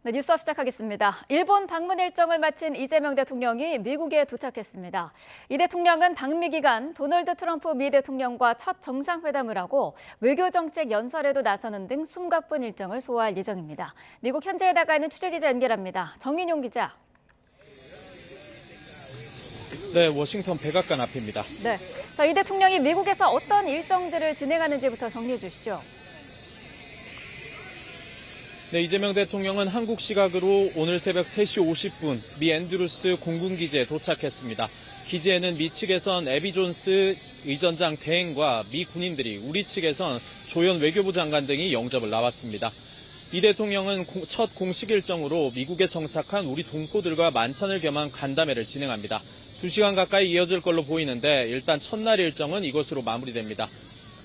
네, 뉴스업 시작하겠습니다. 일본 방문 일정을 마친 이재명 대통령이 미국에 도착했습니다. 이 대통령은 방미 기간 도널드 트럼프 미 대통령과 첫 정상회담을 하고 외교정책 연설에도 나서는 등 숨가쁜 일정을 소화할 예정입니다. 미국 현지에 나가 있는 취재기자 연결합니다. 정인용 기자. 네, 워싱턴 백악관 앞입니다. 네, 이 대통령이 미국에서 어떤 일정들을 진행하는지부터 정리해 주시죠. 네, 이재명 대통령은 한국 시각으로 오늘 새벽 3시 50분 미 앤드루스 공군기지에 도착했습니다. 기지에는 미 측에선 애비 존스 의전장 대행과 미 군인들이, 우리 측에선 조현 외교부 장관 등이 영접을 나왔습니다. 이 대통령은 첫 공식 일정으로 미국에 정착한 우리 동포들과 만찬을 겸한 간담회를 진행합니다. 2시간 가까이 이어질 걸로 보이는데 일단 첫날 일정은 이것으로 마무리됩니다.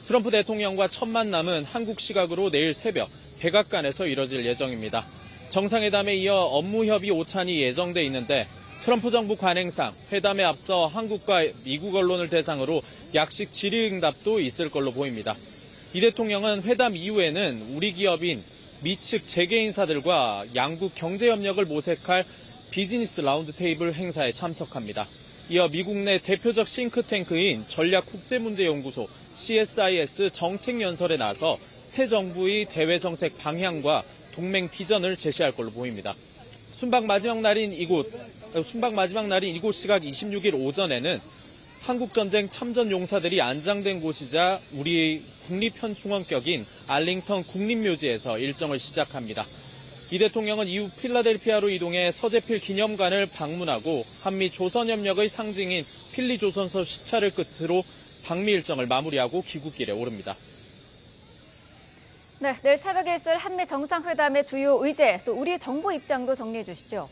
트럼프 대통령과 첫 만남은 한국 시각으로 내일 새벽 백악관에서 이뤄질 예정입니다. 정상회담에 이어 업무 협의 오찬이 예정돼 있는데 트럼프 정부 관행상 회담에 앞서 한국과 미국 언론을 대상으로 약식 질의응답도 있을 걸로 보입니다. 이 대통령은 회담 이후에는 우리 기업인 미측 재계 인사들과 양국 경제 협력을 모색할 비즈니스 라운드 테이블 행사에 참석합니다. 이어 미국 내 대표적 싱크탱크인 전략국제문제연구소 CSIS 정책연설에 나서 새 정부의 대외 정책 방향과 동맹 비전을 제시할 걸로 보입니다. 순방 마지막 날인 이곳 시각 26일 오전에는 한국전쟁 참전 용사들이 안장된 곳이자 우리 국립현충원격인 알링턴 국립묘지에서 일정을 시작합니다. 이 대통령은 이후 필라델피아로 이동해 서재필 기념관을 방문하고 한미 조선협력의 상징인 필리조선소 시찰을 끝으로 방미 일정을 마무리하고 귀국길에 오릅니다. 네, 내일 새벽에 있을 한미 정상회담의 주요 의제, 또 우리 정부 입장도 정리해 주시죠.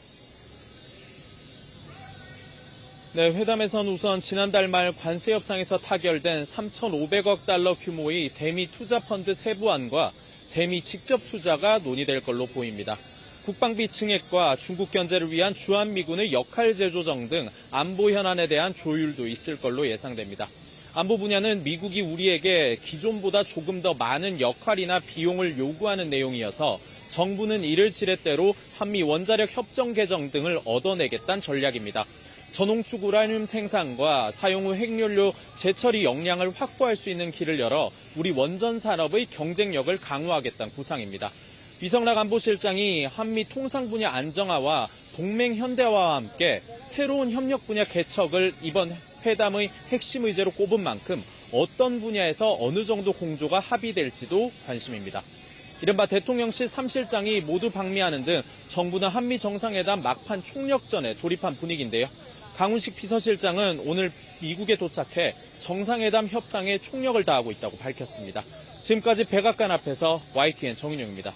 네, 회담에선 우선 지난달 말 관세 협상에서 타결된 3,500억 달러 규모의 대미 투자펀드 세부안과 대미 직접 투자가 논의될 걸로 보입니다. 국방비 증액과 중국 견제를 위한 주한미군의 역할 재조정 등 안보 현안에 대한 조율도 있을 걸로 예상됩니다. 안보 분야는 미국이 우리에게 기존보다 조금 더 많은 역할이나 비용을 요구하는 내용이어서 정부는 이를 지렛대로 한미 원자력 협정 개정 등을 얻어내겠다는 전략입니다. 전홍축 우라늄 생산과 사용 후 핵연료 재처리 역량을 확보할 수 있는 길을 열어 우리 원전 산업의 경쟁력을 강화하겠다는 구상입니다. 이성락 안보실장이 한미 통상 분야 안정화와 동맹 현대화와 함께 새로운 협력 분야 개척을 이번 회담의 핵심 의제로 꼽은 만큼 어떤 분야에서 어느 정도 공조가 합의될지도 관심입니다. 이른바 대통령실 3실장이 모두 방미하는 등 정부는 한미 정상회담 막판 총력전에 돌입한 분위기인데요. 강훈식 비서실장은 오늘 미국에 도착해 정상회담 협상에 총력을 다하고 있다고 밝혔습니다. 지금까지 백악관 앞에서 YTN 정인용입니다.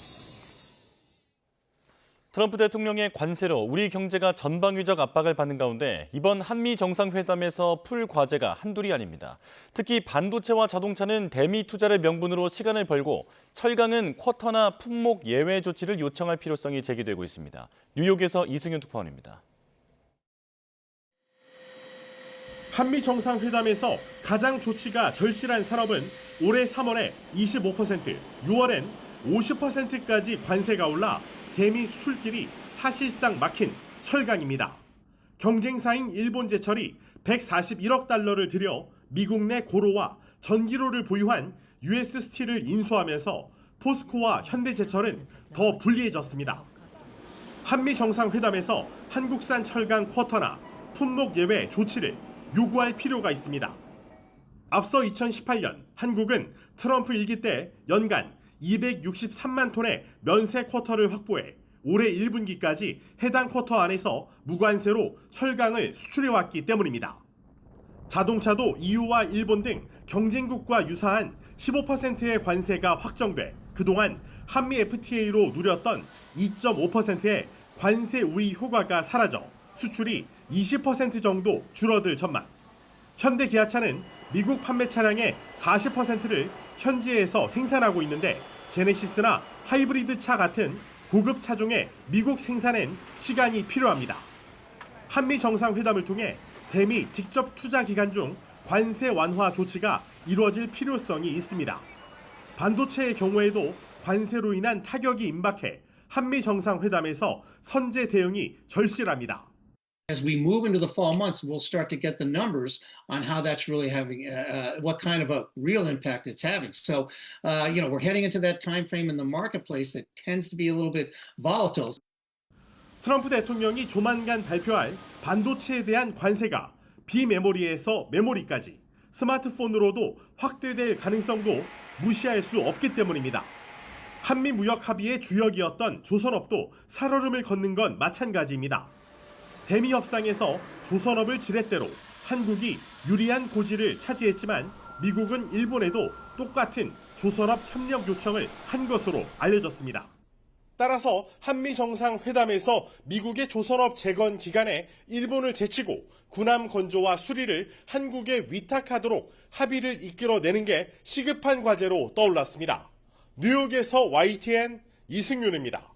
트럼프 대통령의 관세로 우리 경제가 전방위적 압박을 받는 가운데 이번 한미 정상회담에서 풀 과제가 한둘이 아닙니다. 특히 반도체와 자동차는 대미 투자를 명분으로 시간을 벌고 철강은 쿼터나 품목 예외 조치를 요청할 필요성이 제기되고 있습니다. 뉴욕에서 이승윤 특파원입니다. 한미 정상회담에서 가장 조치가 절실한 산업은 올해 3월에 25%, 6월엔 50%까지 관세가 올라 대미 수출길이 사실상 막힌 철강입니다. 경쟁사인 일본제철이 141억 달러를 들여 미국 내 고로와 전기로를 보유한 US 스틸을 인수하면서 포스코와 현대제철은 더 불리해졌습니다. 한미 정상회담에서 한국산 철강 쿼터나 품목 예외 조치를 요구할 필요가 있습니다. 앞서 2018년 한국은 트럼프 일기 때 연간 263만 톤의 면세 쿼터를 확보해 올해 1분기까지 해당 쿼터 안에서 무관세로 철강을 수출해왔기 때문입니다. 자동차도 EU와 일본 등 경쟁국과 유사한 15%의 관세가 확정돼 그동안 한미 FTA로 누렸던 2.5%의 관세 우위 효과가 사라져 수출이 20% 정도 줄어들 전망. 현대기아차는 미국 판매 차량의 40%를 현지에서 생산하고 있는데 제네시스나 하이브리드 차 같은 고급 차종의 미국 생산엔 시간이 필요합니다. 한미 정상회담을 통해 대미 직접 투자 기간 중 관세 완화 조치가 이루어질 필요성이 있습니다. 반도체의 경우에도 관세로 인한 타격이 임박해 한미 정상회담에서 선제 대응이 절실합니다. As we move into the fall months, we'll start to get the numbers on how that's really having, what kind of a real impact it's having. So, we're heading into that time frame in the marketplace that tends to be a little bit volatile. 트럼프 대통령이 조만간 발표할 반도체에 대한 관세가 비메모리에서 메모리까지 스마트폰으로도 확대될 가능성도 무시할 수 없기 때문입니다. 한미 무역 합의의 주역이었던 조선업도 살얼음을 걷는 건 마찬가지입니다. 대미 협상에서 조선업을 지렛대로 한국이 유리한 고지를 차지했지만 미국은 일본에도 똑같은 조선업 협력 요청을 한 것으로 알려졌습니다. 따라서 한미 정상회담에서 미국의 조선업 재건 기간에 일본을 제치고 군함 건조와 수리를 한국에 위탁하도록 합의를 이끌어내는 게 시급한 과제로 떠올랐습니다. 뉴욕에서 YTN 이승윤입니다.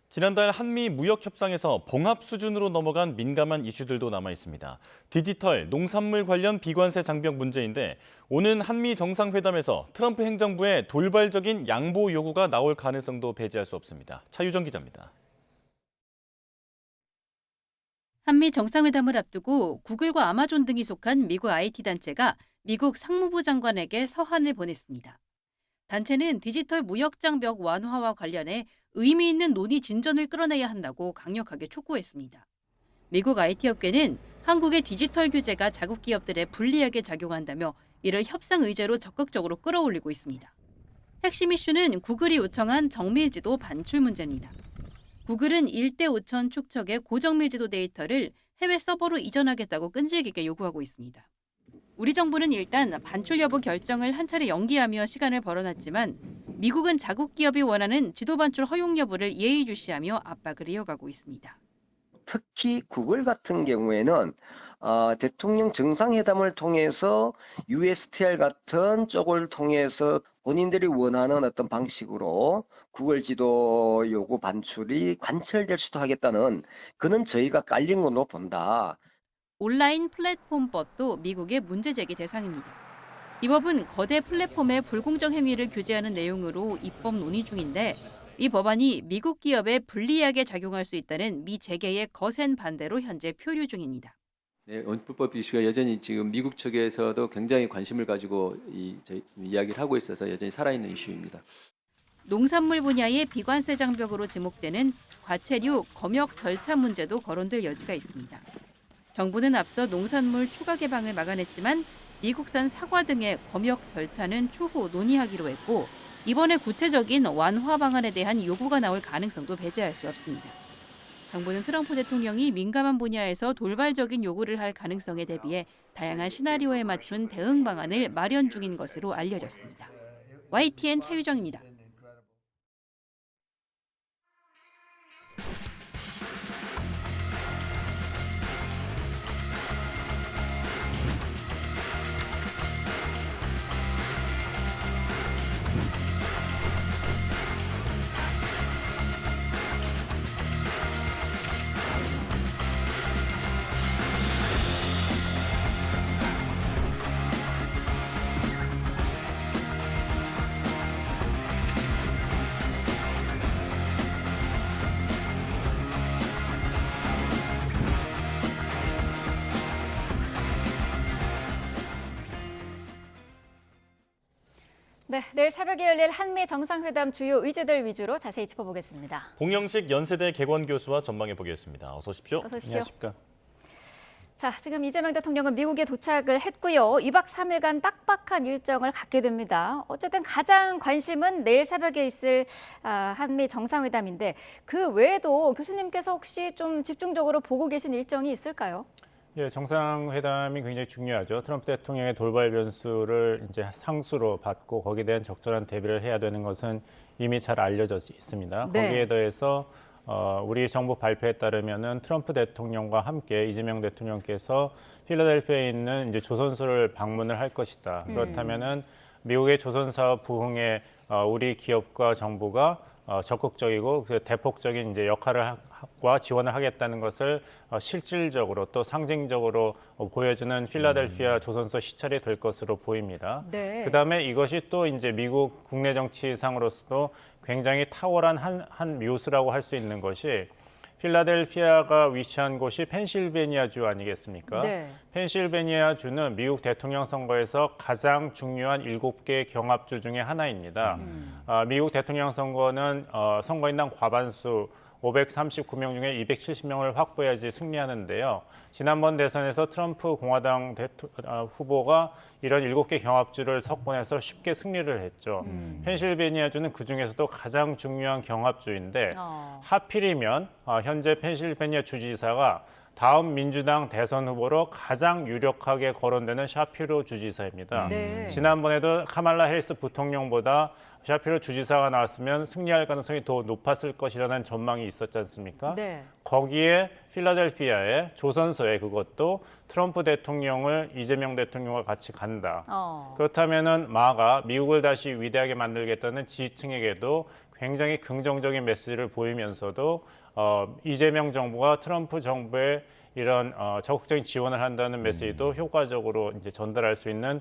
지난달 한미 무역 협상에서 봉합 수준으로 넘어간 민감한 이슈들도 남아 있습니다. 디지털, 농산물 관련 비관세 장벽 문제인데 오는 한미 정상회담에서 트럼프 행정부의 돌발적인 양보 요구가 나올 가능성도 배제할 수 없습니다. 차유정 기자입니다. 한미 정상회담을 앞두고 구글과 아마존 등이 속한 미국 IT 단체가 미국 상무부 장관에게 서한을 보냈습니다. 단체는 디지털 무역 장벽 완화와 관련해 의미 있는 논의 진전을 끌어내야 한다고 강력하게 촉구했습니다. 미국 IT업계는 한국의 디지털 규제가 자국 기업들에 불리하게 작용한다며 이를 협상 의제로 적극적으로 끌어올리고 있습니다. 핵심 이슈는 구글이 요청한 정밀지도 반출 문제입니다. 구글은 1대 5천 축척의 고정밀지도 데이터를 해외 서버로 이전하겠다고 끈질기게 요구하고 있습니다. 우리 정부는 일단 반출 여부 결정을 한 차례 연기하며 시간을 벌어놨지만 미국은 자국 기업이 원하는 지도 반출 허용 여부를 예의주시하며 압박을 이어가고 있습니다. 특히 구글 같은 경우에는 대통령 정상회담을 통해서 USTR 같은 쪽을 통해서 본인들이 원하는 어떤 방식으로 구글 지도 요구 반출이 관철될 수도 하겠다는 그는 저희가 깔린 걸로 본다. 온라인 플랫폼법도 미국의 문제 제기 대상입니다. 이 법은 거대 플랫폼의 불공정 행위를 규제하는 내용으로 입법 논의 중인데 이 법안이 미국 기업에 불리하게 작용할 수 있다는 미 재계의 거센 반대로 현재 표류 중입니다. 네, 원불법 이슈가 여전히 지금 미국 측에서도 굉장히 관심을 가지고 이야기를 하고 있어서 여전히 살아있는 이슈입니다. 농산물 분야의 비관세 장벽으로 지목되는 과체류 검역 절차 문제도 거론될 여지가 있습니다. 정부는 앞서 농산물 추가 개방을 막아냈지만 미국산 사과 등의 검역 절차는 추후 논의하기로 했고 이번에 구체적인 완화 방안에 대한 요구가 나올 가능성도 배제할 수 없습니다. 정부는 트럼프 대통령이 민감한 분야에서 돌발적인 요구를 할 가능성에 대비해 다양한 시나리오에 맞춘 대응 방안을 마련 중인 것으로 알려졌습니다. YTN 차유정입니다. 네, 내일 새벽에 열릴 한미 정상회담 주요 의제들 위주로 자세히 짚어보겠습니다. 공영식 연세대 개원 교수와 전망해 보겠습니다. 어서 오십시오. 어서 오십시오. 안녕하십니까. 자, 지금 이재명 대통령은 미국에 도착을 했고요. 2박 3일간 빡빡한 일정을 갖게 됩니다. 어쨌든 가장 관심은 내일 새벽에 있을 한미 정상회담인데 그 외에도 교수님께서 혹시 좀 집중적으로 보고 계신 일정이 있을까요? 예, 정상회담이 굉장히 중요하죠. 트럼프 대통령의 돌발 변수를 이제 상수로 받고 거기에 대한 적절한 대비를 해야 되는 것은 이미 잘 알려져 있습니다. 네. 거기에 더해서 우리 정부 발표에 따르면은 트럼프 대통령과 함께 이재명 대통령께서 필라델피아에 있는 이제 조선소를 방문을 할 것이다. 그렇다면은 미국의 조선 사업 부흥에 우리 기업과 정부가 적극적이고 그 대폭적인 이제 역할과 지원을 하겠다는 것을 실질적으로 또 상징적으로 보여주는 필라델피아 조선소 시찰이 될 것으로 보입니다. 네. 그다음에 이것이 또 이제 미국 국내 정치상으로서도 굉장히 탁월한 한 묘수라고 할 수 있는 것이 필라델피아가 위치한 곳이 펜실베니아주 아니겠습니까? 네. 펜실베니아주는 미국 대통령 선거에서 가장 중요한 7개 경합주 중에 하나입니다. 미국 대통령 선거는 선거인당 과반수 539명 중에 270명을 확보해야지 승리하는데요. 지난번 대선에서 트럼프 공화당 후보가 이런 7개 경합주를 석권해서 쉽게 승리를 했죠. 펜실베니아주는 그중에서도 가장 중요한 경합주인데 하필이면 현재 펜실베니아 주지사가 다음 민주당 대선 후보로 가장 유력하게 거론되는 샤피로 주지사입니다. 네. 지난번에도 카말라 해리스 부통령보다 샤피로 주지사가 나왔으면 승리할 가능성이 더 높았을 것이라는 전망이 있었지 않습니까? 네. 거기에 필라델피아의 조선소에 그것도 트럼프 대통령을 이재명 대통령과 같이 간다. 그렇다면은 마가 미국을 다시 위대하게 만들겠다는 지지층에게도 굉장히 긍정적인 메시지를 보이면서도 이재명 정부가 트럼프 정부의 이런 적극적인 지원을 한다는 메시지도 효과적으로 이제 전달할 수 있는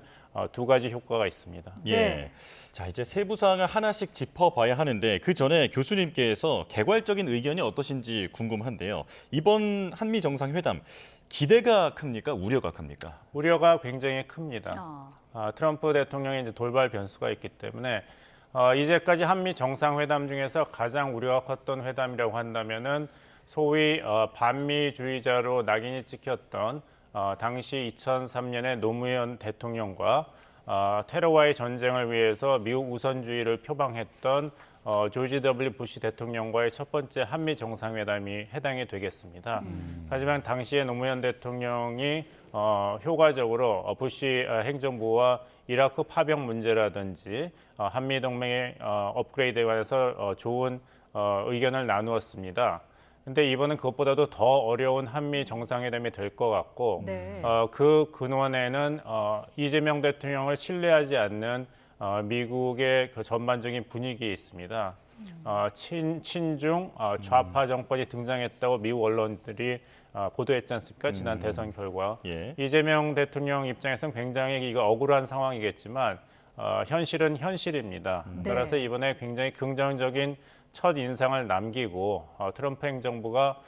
두 가지 효과가 있습니다. 예. 네. 자, 이제 세부 사항을 하나씩 짚어봐야 하는데 그 전에 교수님께서 개괄적인 의견이 어떠신지 궁금한데요. 이번 한미 정상회담 기대가 큽니까? 우려가 큽니까? 우려가 굉장히 큽니다. 트럼프 대통령의 이제 돌발 변수가 있기 때문에 이제까지 한미 정상회담 중에서 가장 우려가 컸던 회담이라고 한다면은 소위 반미주의자로 낙인이 찍혔던 당시 2003년에 노무현 대통령과 테러와의 전쟁을 위해서 미국 우선주의를 표방했던 조지 W. 부시 대통령과의 첫 번째 한미 정상회담이 해당이 되겠습니다. 하지만 당시에 노무현 대통령이 효과적으로 부시 행정부와 이라크 파병 문제라든지 한미 동맹의 업그레이드에 관해서 좋은 의견을 나누었습니다. 근데 이번은 그것보다도 더 어려운 한미 정상회담이 될 것 같고 네. 그 근원에는 이재명 대통령을 신뢰하지 않는 미국의 그 전반적인 분위기에 있습니다. 친중 좌파 정권이 등장했다고 미국 언론들이 보도했지 않습니까? 지난 대선 결과. 예. 이재명 대통령 입장에서는 굉장히 이거 억울한 상황이겠지만 현실은 현실입니다. 따라서 이번에 굉장히 긍정적인 첫 인상을 남기고 트럼프 행정부가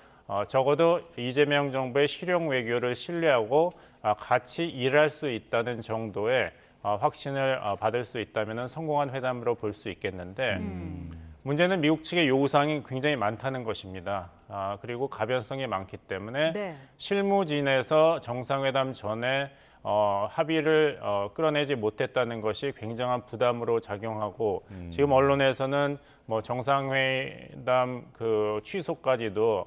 적어도 이재명 정부의 실용 외교를 신뢰하고 같이 일할 수 있다는 정도의 확신을 받을 수 있다면 성공한 회담으로 볼 수 있겠는데 문제는 미국 측의 요구사항이 굉장히 많다는 것입니다. 그리고 가변성이 많기 때문에 네. 실무진에서 정상회담 전에 합의를 끌어내지 못했다는 것이 굉장한 부담으로 작용하고 지금 언론에서는 뭐 정상회담 그 취소까지도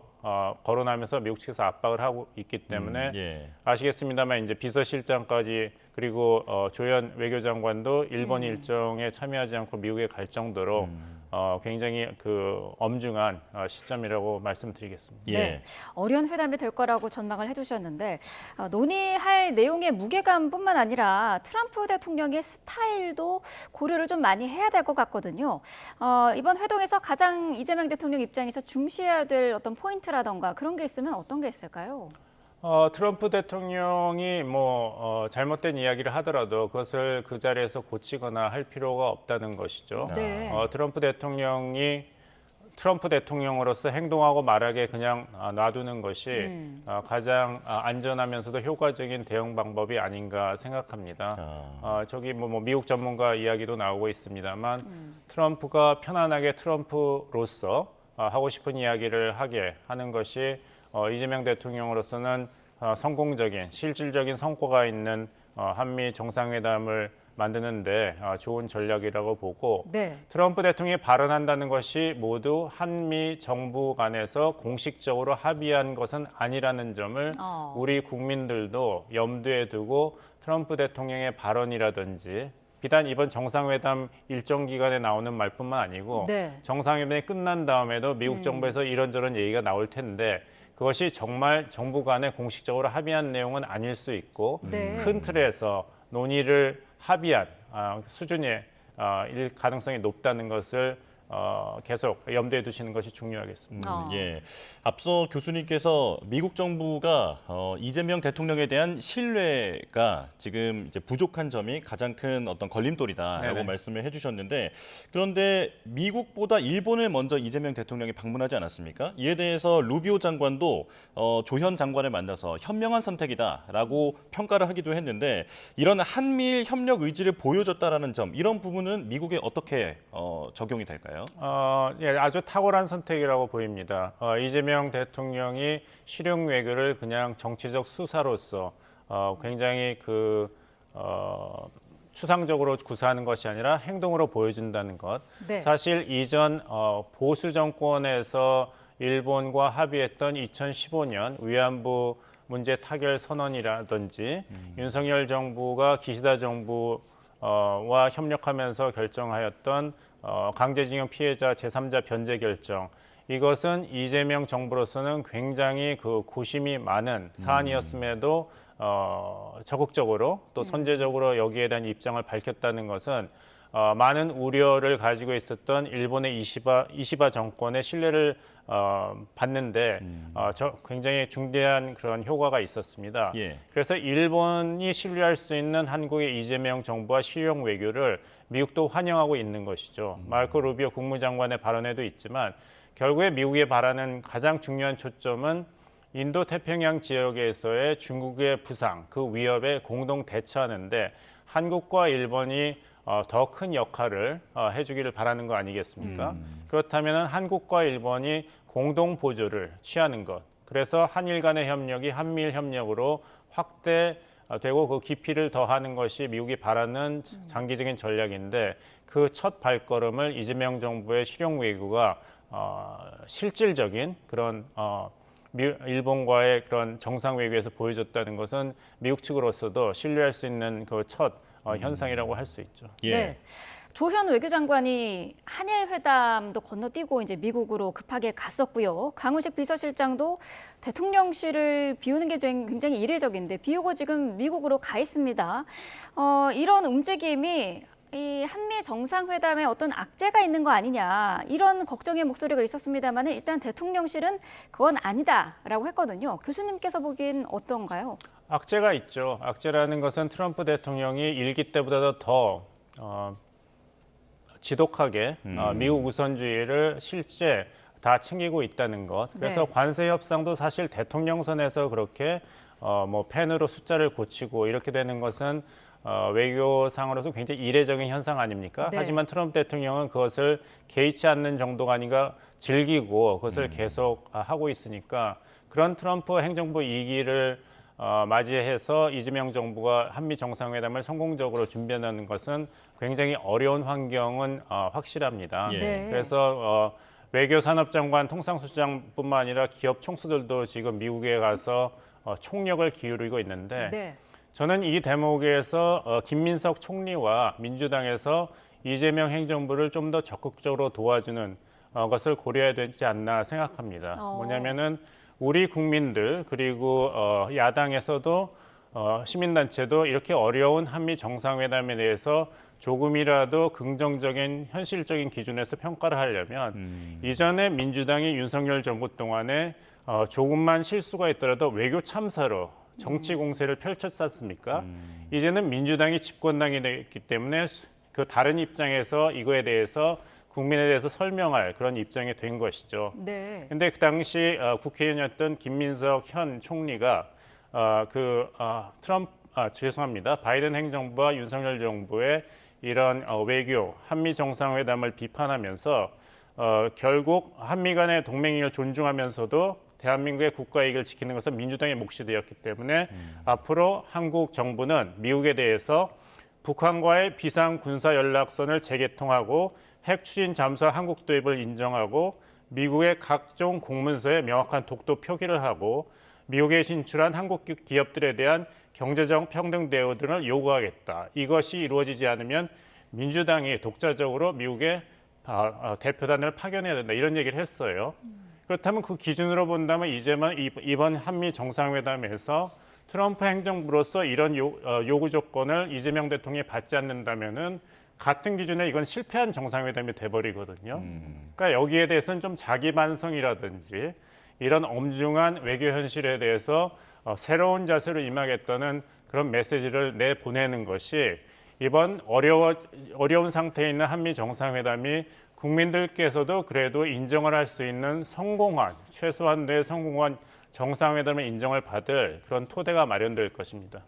거론하면서 미국 측에서 압박을 하고 있기 때문에 예. 아시겠습니다만 이제 비서실장까지 그리고 조현 외교장관도 일본 일정에 참여하지 않고 미국에 갈 정도로 굉장히 그 엄중한 시점이라고 말씀드리겠습니다. 예. 네, 어려운 회담이 될 거라고 전망을 해주셨는데 논의할 내용의 무게감뿐만 아니라 트럼프 대통령의 스타일도 고려를 좀 많이 해야 될 것 같거든요. 이번 회동에서 가장 이재명 대통령 입장에서 중시해야 될 어떤 포인트라던가 그런 게 있으면 어떤 게 있을까요? 트럼프 대통령이 잘못된 이야기를 하더라도 그것을 그 자리에서 고치거나 할 필요가 없다는 것이죠. 네. 트럼프 대통령이 트럼프 대통령으로서 행동하고 말하게 그냥 놔두는 것이 가장 안전하면서도 효과적인 대응 방법이 아닌가 생각합니다. 저기 미국 전문가 이야기도 나오고 있습니다만 트럼프가 편안하게 트럼프로서 하고 싶은 이야기를 하게 하는 것이 이재명 대통령으로서는 성공적인 실질적인 성과가 있는 한미 정상회담을 만드는데 좋은 전략이라고 보고 네. 트럼프 대통령이 발언한다는 것이 모두 한미 정부 간에서 공식적으로 합의한 것은 아니라는 점을 우리 국민들도 염두에 두고 트럼프 대통령의 발언이라든지 비단 이번 정상회담 일정 기간에 나오는 말뿐만 아니고 네. 정상회담이 끝난 다음에도 미국 정부에서 이런저런 얘기가 나올 텐데 그것이 정말 정부 간에 공식적으로 합의한 내용은 아닐 수 있고 네. 큰 틀에서 논의를 합의한 수준의 일 가능성이 높다는 것을 계속 염두에 두시는 것이 중요하겠습니다. 예. 앞서 교수님께서 미국 정부가 이재명 대통령에 대한 신뢰가 지금 이제 부족한 점이 가장 큰 어떤 걸림돌이다라고 네네. 말씀을 해주셨는데, 그런데 미국보다 일본을 먼저 이재명 대통령이 방문하지 않았습니까? 이에 대해서 루비오 장관도 조현 장관을 만나서 현명한 선택이다라고 평가를 하기도 했는데, 이런 한미일 협력 의지를 보여줬다라는 점, 이런 부분은 미국에 어떻게 적용이 될까요? 예, 아주 탁월한 선택이라고 보입니다. 이재명 대통령이 실용 외교를 그냥 정치적 수사로서 굉장히 추상적으로 구사하는 것이 아니라 행동으로 보여준다는 것. 네. 사실 이전 보수 정권에서 일본과 합의했던 2015년 위안부 문제 타결 선언이라든지 윤석열 정부가 기시다 정부와 협력하면서 결정하였던 강제징용 피해자 제3자 변제 결정, 이것은 이재명 정부로서는 굉장히 고심이 많은 사안이었음에도 적극적으로 또 선제적으로 여기에 대한 입장을 밝혔다는 것은 많은 우려를 가지고 있었던 일본의 이시바 정권의 신뢰를 받는데 굉장히 중대한 그런 효과가 있었습니다. 예. 그래서 일본이 신뢰할 수 있는 한국의 이재명 정부와 실용 외교를 미국도 환영하고 있는 것이죠. 마르코 루비오 국무장관의 발언에도 있지만 결국에 미국이 바라는 가장 중요한 초점은 인도 태평양 지역에서의 중국의 부상, 그 위협에 공동 대처하는데 한국과 일본이 더 큰 역할을 해주기를 바라는 거 아니겠습니까? 그렇다면 한국과 일본이 공동 보조를 취하는 것, 그래서 한일 간의 협력이 한미일 협력으로 확대되고 그 깊이를 더하는 것이 미국이 바라는 장기적인 전략인데, 그 첫 발걸음을 이재명 정부의 실용 외교가 실질적인 그런 일본과의 그런 정상 외교에서 보여줬다는 것은 미국 측으로서도 신뢰할 수 있는 그 첫 현상이라고 할 수 있죠. 예. 네. 조현 외교장관이 한일 회담도 건너뛰고 이제 미국으로 급하게 갔었고요. 강훈식 비서실장도 대통령실을 비우는 게 굉장히 이례적인데 비우고 지금 미국으로 가 있습니다. 이런 움직임이 이 한미 정상회담에 어떤 악재가 있는 거 아니냐, 이런 걱정의 목소리가 있었습니다만 일단 대통령실은 그건 아니다라고 했거든요. 교수님께서 보기엔 어떤가요? 악재가 있죠. 악재라는 것은 트럼프 대통령이 일기 때보다도 더 지독하게 미국 우선주의를 실제 다 챙기고 있다는 것. 그래서 네. 관세 협상도 사실 대통령 선에서 그렇게 펜으로 숫자를 고치고 이렇게 되는 것은 외교상으로서 굉장히 이례적인 현상 아닙니까? 네. 하지만 트럼프 대통령은 그것을 개의치 않는 정도가 아니라 즐기고 그것을 계속 하고 있으니까, 그런 트럼프 행정부 2기를 맞이해서 이재명 정부가 한미 정상회담을 성공적으로 준비한다는 것은 굉장히 어려운 환경은 확실합니다. 예. 네. 그래서 외교산업장관, 통상수장뿐만 아니라 기업 총수들도 지금 미국에 가서 총력을 기울이고 있는데, 네. 저는 이 대목에서 김민석 총리와 민주당에서 이재명 행정부를 좀 더 적극적으로 도와주는 것을 고려해야 되지 않나 생각합니다. 뭐냐면은 우리 국민들 그리고 야당에서도 시민단체도 이렇게 어려운 한미 정상회담에 대해서 조금이라도 긍정적인 현실적인 기준에서 평가를 하려면 이전에 민주당이 윤석열 정부 동안에 조금만 실수가 있더라도 외교 참사로 정치 공세를 펼쳤지 않습니까? 이제는 민주당이 집권당이 됐기 때문에 그 다른 입장에서 이거에 대해서 국민에 대해서 설명할 그런 입장이 된 것이죠. 네. 근데 그 당시 국회의원이었던 김민석 현 총리가 바이든 행정부와 윤석열 정부의 이런 외교 한미 정상회담을 비판하면서 결국 한미 간의 동맹을 존중하면서도 대한민국의 국가이익을 지키는 것은 민주당의 몫이 되었기 때문에 앞으로 한국 정부는 미국에 대해서 북한과의 비상 군사 연락선을 재개통하고 핵 추진 잠수함 한국 도입을 인정하고 미국의 각종 공문서에 명확한 독도 표기를 하고 미국에 진출한 한국 기업들에 대한 경제적 평등 대우 등을 요구하겠다. 이것이 이루어지지 않으면 민주당이 독자적으로 미국의 대표단을 파견해야 된다. 이런 얘기를 했어요. 그렇다면 그 기준으로 본다면 이번 한미 정상회담에서 트럼프 행정부로서 이런 요구 조건을 이재명 대통령이 받지 않는다면은 같은 기준에 이건 실패한 정상회담이 돼버리거든요. 그러니까 여기에 대해서는 좀 자기 반성이라든지 이런 엄중한 외교 현실에 대해서 새로운 자세로 임하겠다는 그런 메시지를 내보내는 것이 이번 어려운 상태에 있는 한미 정상회담이 국민들께서도 그래도 인정을 할 수 있는 성공한, 최소한도의 성공한 정상회담의 인정을 받을 그런 토대가 마련될 것입니다.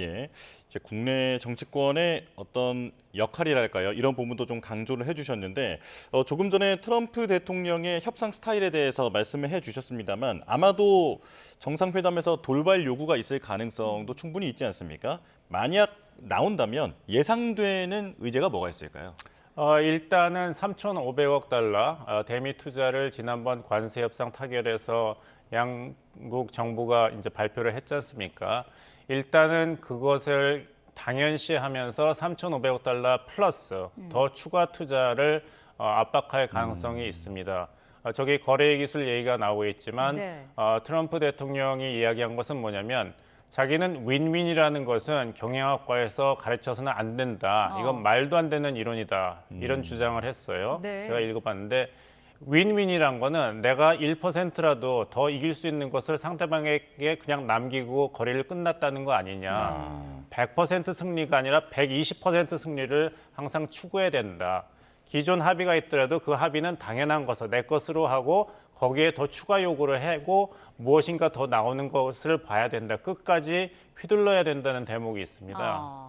예. 이제 국내 정치권의 어떤 역할이랄까요? 이런 부분도 좀 강조를 해주셨는데 조금 전에 트럼프 대통령의 협상 스타일에 대해서 말씀을 해주셨습니다만 아마도 정상회담에서 돌발 요구가 있을 가능성도 충분히 있지 않습니까? 만약 나온다면 예상되는 의제가 뭐가 있을까요? 일단은 3,500억 달러 대미 투자를 지난번 관세 협상 타결에서 양국 정부가 이제 발표를 했지 않습니까? 일단은 그것을 당연시하면서 3,500억 달러 플러스 더 추가 투자를 압박할 가능성이 있습니다. 저기 거래 기술 얘기가 나오고 있지만 네. 트럼프 대통령이 이야기한 것은 뭐냐면 자기는 윈윈이라는 것은 경영학과에서 가르쳐서는 안 된다. 이건 말도 안 되는 이론이다. 이런 주장을 했어요. 네. 제가 읽어봤는데 윈윈이란 거는 내가 1%라도 더 이길 수 있는 것을 상대방에게 그냥 남기고 거래를 끝났다는 거 아니냐. 100% 승리가 아니라 120% 승리를 항상 추구해야 된다. 기존 합의가 있더라도 그 합의는 당연한 것을 내 것으로 하고 거기에 더 추가 요구를 하고 무엇인가 더 나오는 것을 봐야 된다. 끝까지 휘둘러야 된다는 대목이 있습니다.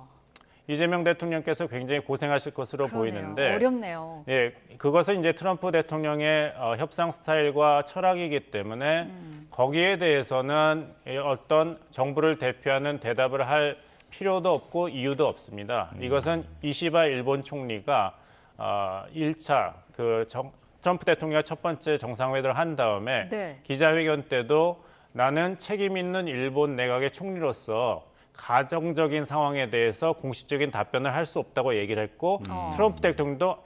이재명 대통령께서 굉장히 고생하실 것으로 그러네요. 보이는데 어렵네요. 예, 그것은 이제 트럼프 대통령의 협상 스타일과 철학이기 때문에 거기에 대해서는 어떤 정부를 대표하는 대답을 할 필요도 없고 이유도 없습니다. 이것은 이시바 일본 총리가 1차 트럼프 대통령이 첫 번째 정상회담을 한 다음에 네. 기자회견 때도 나는 책임 있는 일본 내각의 총리로서 가정적인 상황에 대해서 공식적인 답변을 할 수 없다고 얘기를 했고 트럼프 대통령도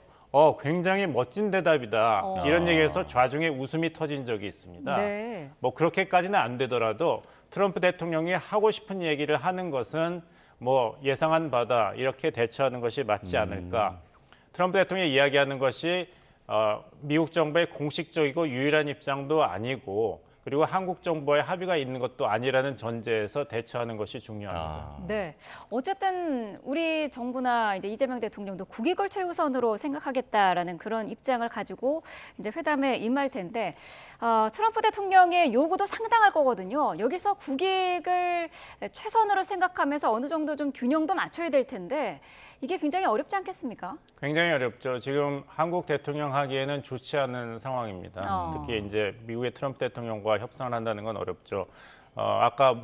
굉장히 멋진 대답이다. 이런 얘기에서 좌중에 웃음이 터진 적이 있습니다. 네. 뭐 그렇게까지는 안 되더라도 트럼프 대통령이 하고 싶은 얘기를 하는 것은 뭐 예상한 바다 이렇게 대처하는 것이 맞지 않을까. 트럼프 대통령이 이야기하는 것이 미국 정부의 공식적이고 유일한 입장도 아니고 그리고 한국 정부의 합의가 있는 것도 아니라는 전제에서 대처하는 것이 중요합니다. 네. 어쨌든 우리 정부나 이제 이재명 대통령도 국익을 최우선으로 생각하겠다라는 그런 입장을 가지고 이제 회담에 임할 텐데 트럼프 대통령의 요구도 상당할 거거든요. 여기서 국익을 최선으로 생각하면서 어느 정도 좀 균형도 맞춰야 될 텐데 이게 굉장히 어렵지 않겠습니까? 굉장히 어렵죠. 지금 한국 대통령 하기에는 좋지 않은 상황입니다. 특히 이제 미국의 트럼프 대통령과 협상을 한다는 건 어렵죠. 아까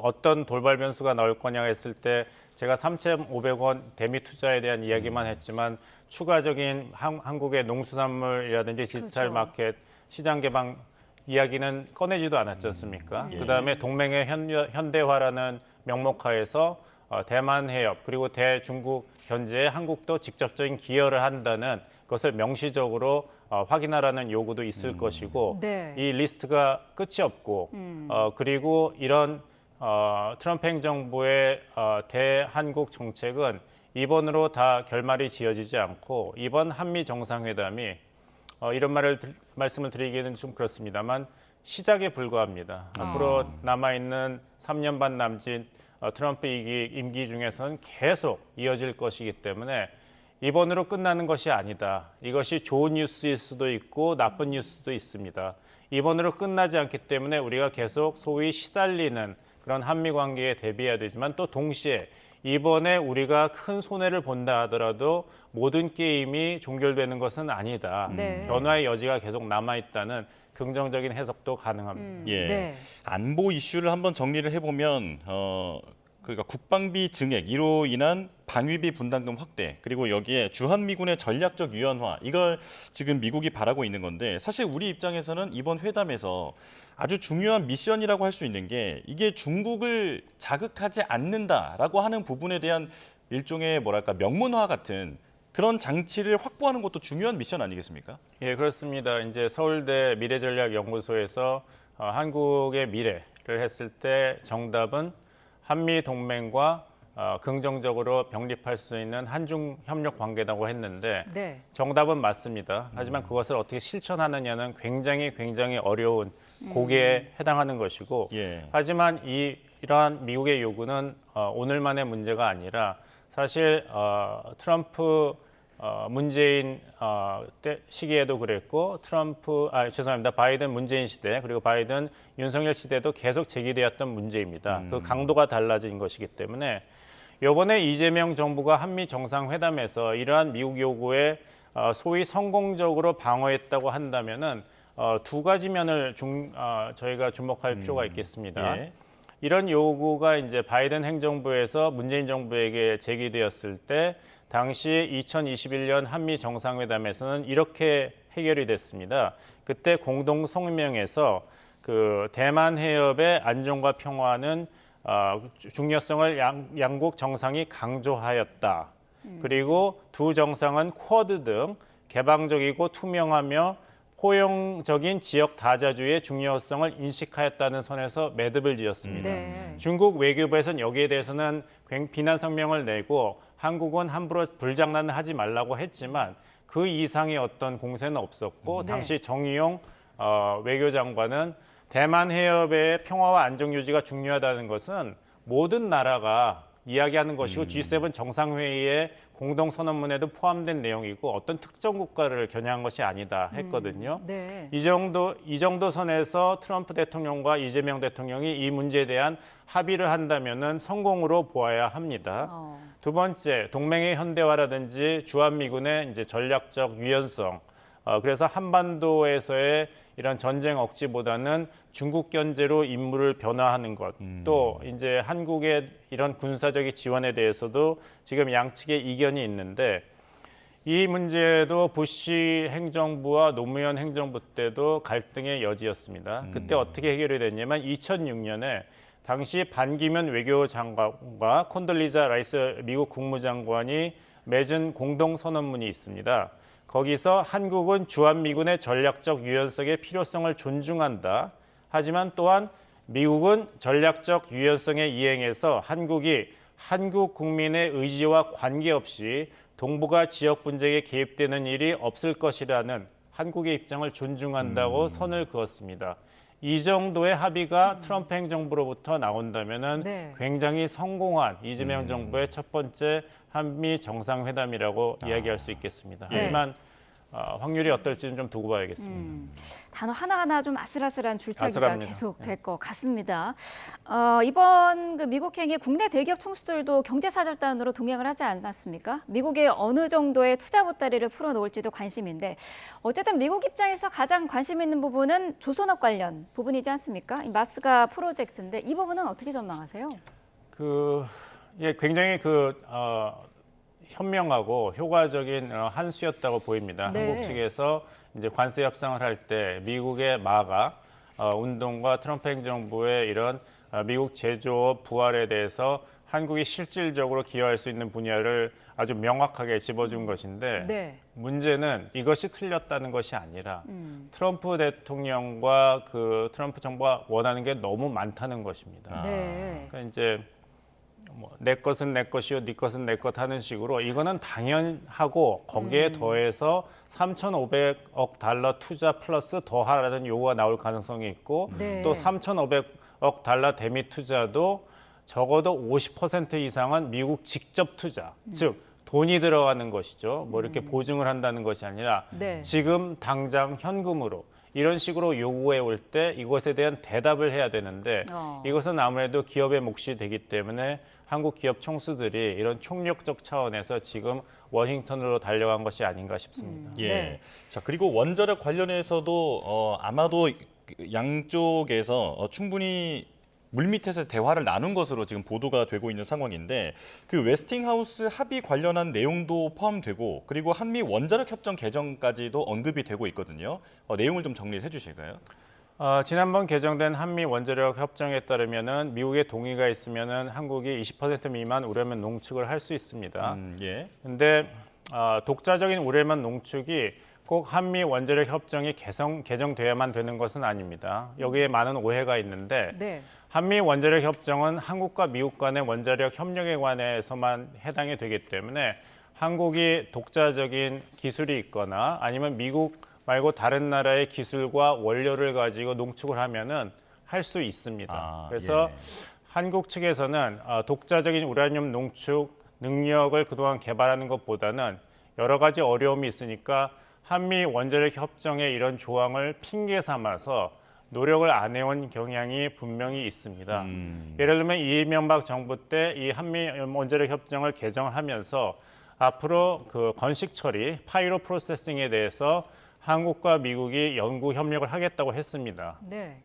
어떤 돌발 변수가 나올 거냐 했을 때 제가 3,500원 대미 투자에 대한 이야기만 했지만 추가적인 한국의 농수산물이라든지 디지털 그렇죠. 마켓 시장 개방 이야기는 꺼내지도 않았지 않습니까? 그다음에 동맹의 현대화라는 명목하에서 대만 해협 그리고 대중국 견제에 한국도 직접적인 기여를 한다는 것을 명시적으로 확인하라는 요구도 있을 것이고 네. 이 리스트가 끝이 없고 그리고 이런 트럼프 행정부의 대한국 정책은 이번으로 다 결말이 지어지지 않고 이번 한미 정상회담이 이런 말씀을 드리기는 좀 그렇습니다만 시작에 불과합니다. 앞으로 남아있는 3년 반 남짓 트럼프 임기 중에서는 계속 이어질 것이기 때문에 이번으로 끝나는 것이 아니다. 이것이 좋은 뉴스일 수도 있고 나쁜 뉴스도 있습니다. 이번으로 끝나지 않기 때문에 우리가 계속 소위 시달리는 그런 한미 관계에 대비해야 되지만 또 동시에 이번에 우리가 큰 손해를 본다 하더라도 모든 게임이 종결되는 것은 아니다. 네. 변화의 여지가 계속 남아있다는 긍정적인 해석도 가능합니다. 예. 네. 안보 이슈를 한번 정리를 해보면 그러니까 국방비 증액 이로 인한 방위비 분담금 확대 그리고 여기에 주한미군의 전략적 유연화 이걸 지금 미국이 바라고 있는 건데 사실 우리 입장에서는 이번 회담에서 아주 중요한 미션이라고 할 수 있는 게 이게 중국을 자극하지 않는다라고 하는 부분에 대한 일종의 뭐랄까 명문화 같은 그런 장치를 확보하는 것도 중요한 미션 아니겠습니까? 예, 그렇습니다. 이제 서울대 미래전략연구소에서 한국의 미래를 했을 때 정답은 한미 동맹과 긍정적으로 병립할 수 있는 한중 협력 관계라고 했는데 네. 정답은 맞습니다. 하지만 그것을 어떻게 실천하느냐는 굉장히 어려운 고개에 해당하는 것이고 예. 하지만 이러한 미국의 요구는 오늘만의 문제가 아니라 사실 트럼프 문재인 시기에도 그랬고 바이든 문재인 시대 그리고 바이든 윤석열 시대도 계속 제기되었던 문제입니다. 그 강도가 달라진 것이기 때문에 이번에 이재명 정부가 한미 정상회담에서 이러한 미국 요구에 소위 성공적으로 방어했다고 한다면은 두 가지 면을 저희가 주목할 필요가 있겠습니다. 예. 이런 요구가 이제 바이든 행정부에서 문재인 정부에게 제기되었을 때 당시 2021년 한미 정상회담에서는 이렇게 해결이 됐습니다. 그때 공동 성명에서 그 대만 해협의 안정과 평화는 중요성을 양국 정상이 강조하였다. 그리고 두 정상은 쿼드 등 개방적이고 투명하며 포용적인 지역 다자주의 중요성을 인식하였다는 선에서 매듭을 지었습니다. 네. 중국 외교부에서는 여기에 대해서는 비난 성명을 내고 한국은 함부로 불장난을 하지 말라고 했지만 그 이상의 어떤 공세는 없었고 네. 당시 정의용 외교장관은 대만 해협의 평화와 안정 유지가 중요하다는 것은 모든 나라가 이야기하는 것이고 G7 정상회의의 공동선언문에도 포함된 내용이고 어떤 특정 국가를 겨냥한 것이 아니다 했거든요. 네. 이 정도 선에서 트럼프 대통령과 이재명 대통령이 이 문제에 대한 합의를 한다면은 성공으로 보아야 합니다. 두 번째, 동맹의 현대화라든지 주한미군의 이제 전략적 유연성. 그래서 한반도에서의 이런 전쟁 억지보다는 중국 견제로 임무를 변화하는 것, 또 이제 한국의 이런 군사적인 지원에 대해서도 지금 양측의 이견이 있는데 이 문제도 부시 행정부와 노무현 행정부 때도 갈등의 여지였습니다. 그때 어떻게 해결이 됐냐면 2006년에 당시 반기문 외교장관과 콘돌리자 라이스 미국 국무장관이 맺은 공동선언문이 있습니다. 거기서 한국은 주한미군의 전략적 유연성의 필요성을 존중한다. 하지만 또한 미국은 전략적 유연성의 이행에서 한국이 한국 국민의 의지와 관계없이 동북아 지역 분쟁에 개입되는 일이 없을 것이라는 한국의 입장을 존중한다고 선을 그었습니다. 이 정도의 합의가 트럼프 행정부로부터 나온다면은 네. 굉장히 성공한 이재명 정부의 첫 번째 한미 정상회담이라고 이야기할 수 있겠습니다. 하지만 확률이 어떨지는 좀 두고 봐야겠습니다. 단어 하나하나 좀 아슬아슬한 줄타기가 아슬합니다. 계속 될 것 같습니다. 이번 그 미국행위 국내 대기업 총수들도 경제사절단으로 동행을 하지 않았습니까? 미국의 어느 정도의 투자 보따리를 풀어놓을지도 관심인데 어쨌든 미국 입장에서 가장 관심 있는 부분은 조선업 관련 부분이지 않습니까? 이 마스가 프로젝트인데 이 부분은 어떻게 전망하세요? 굉장히 현명하고 효과적인 한 수였다고 보입니다. 네. 한국 측에서 이제 관세 협상을 할 때 미국의 마가 운동과 트럼프 행정부의 이런 미국 제조업 부활에 대해서 한국이 실질적으로 기여할 수 있는 분야를 아주 명확하게 집어준 것인데 네. 문제는 이것이 틀렸다는 것이 아니라 트럼프 대통령과 그 트럼프 정부가 원하는 게 너무 많다는 것입니다. 네. 그러니까 이제 내 것은 내 것이요, 네 것은 내 것 하는 식으로 이거는 당연하고 거기에 더해서 3,500억 달러 투자 플러스 더 하라는 요구가 나올 가능성이 있고 네. 또 3,500억 달러 대미 투자도 적어도 50% 이상은 미국 직접 투자, 즉 돈이 들어가는 것이죠. 뭐 이렇게 보증을 한다는 것이 아니라 네. 지금 당장 현금으로 이런 식으로 요구해 올 때 이것에 대한 대답을 해야 되는데 이것은 아무래도 기업의 몫이 되기 때문에 한국 기업 총수들이 이런 총력적 차원에서 지금 워싱턴으로 달려간 것이 아닌가 싶습니다. 예. 네. 자, 그리고 원자력 관련해서도 아마도 양쪽에서 충분히 물밑에서 대화를 나눈 것으로 지금 보도가 되고 있는 상황인데 그 웨스팅하우스 합의 관련한 내용도 포함되고 그리고 한미 원자력 협정 개정까지도 언급이 되고 있거든요. 내용을 좀 정리를 해주실까요? 지난번 개정된 한미 원자력 협정에 따르면은 미국의 동의가 있으면은 한국이 20% 미만 우라늄 농축을 할 수 있습니다. 예. 근데 독자적인 우라늄 농축이 꼭 한미 원자력 협정이 개정돼야만 되는 것은 아닙니다. 여기에 많은 오해가 있는데 네. 한미 원자력 협정은 한국과 미국 간의 원자력 협력에 관해서만 해당이 되기 때문에 한국이 독자적인 기술이 있거나 아니면 미국 말고 다른 나라의 기술과 원료를 가지고 농축을 하면은 할 수 있습니다. 그래서 한국 측에서는 독자적인 우라늄 농축 능력을 그동안 개발하는 것보다는 여러 가지 어려움이 있으니까 한미 원자력 협정의 이런 조항을 핑계 삼아서 노력을 안 해온 경향이 분명히 있습니다. 예를 들면 이명박 정부 때 이 한미 원자력 협정을 개정을 하면서 앞으로 그 건식 처리, 파이로 프로세싱에 대해서 한국과 미국이 연구 협력을 하겠다고 했습니다. 네.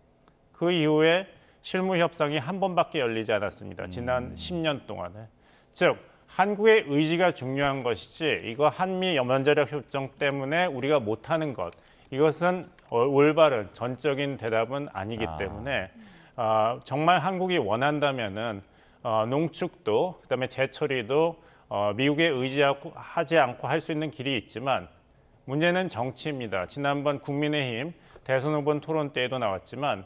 그 이후에 실무 협상이 한 번밖에 열리지 않았습니다. 지난 10년 동안에. 즉 한국의 의지가 중요한 것이지 이거 한미 원자력 협정 때문에 우리가 못하는 것 이것은 올바른 전적인 대답은 아니기 때문에 정말 한국이 원한다면은 농축도 그다음에 재처리도 미국에 의지하지 않고 할 수 있는 길이 있지만 문제는 정치입니다. 지난번 국민의힘 대선 후보 토론 때에도 나왔지만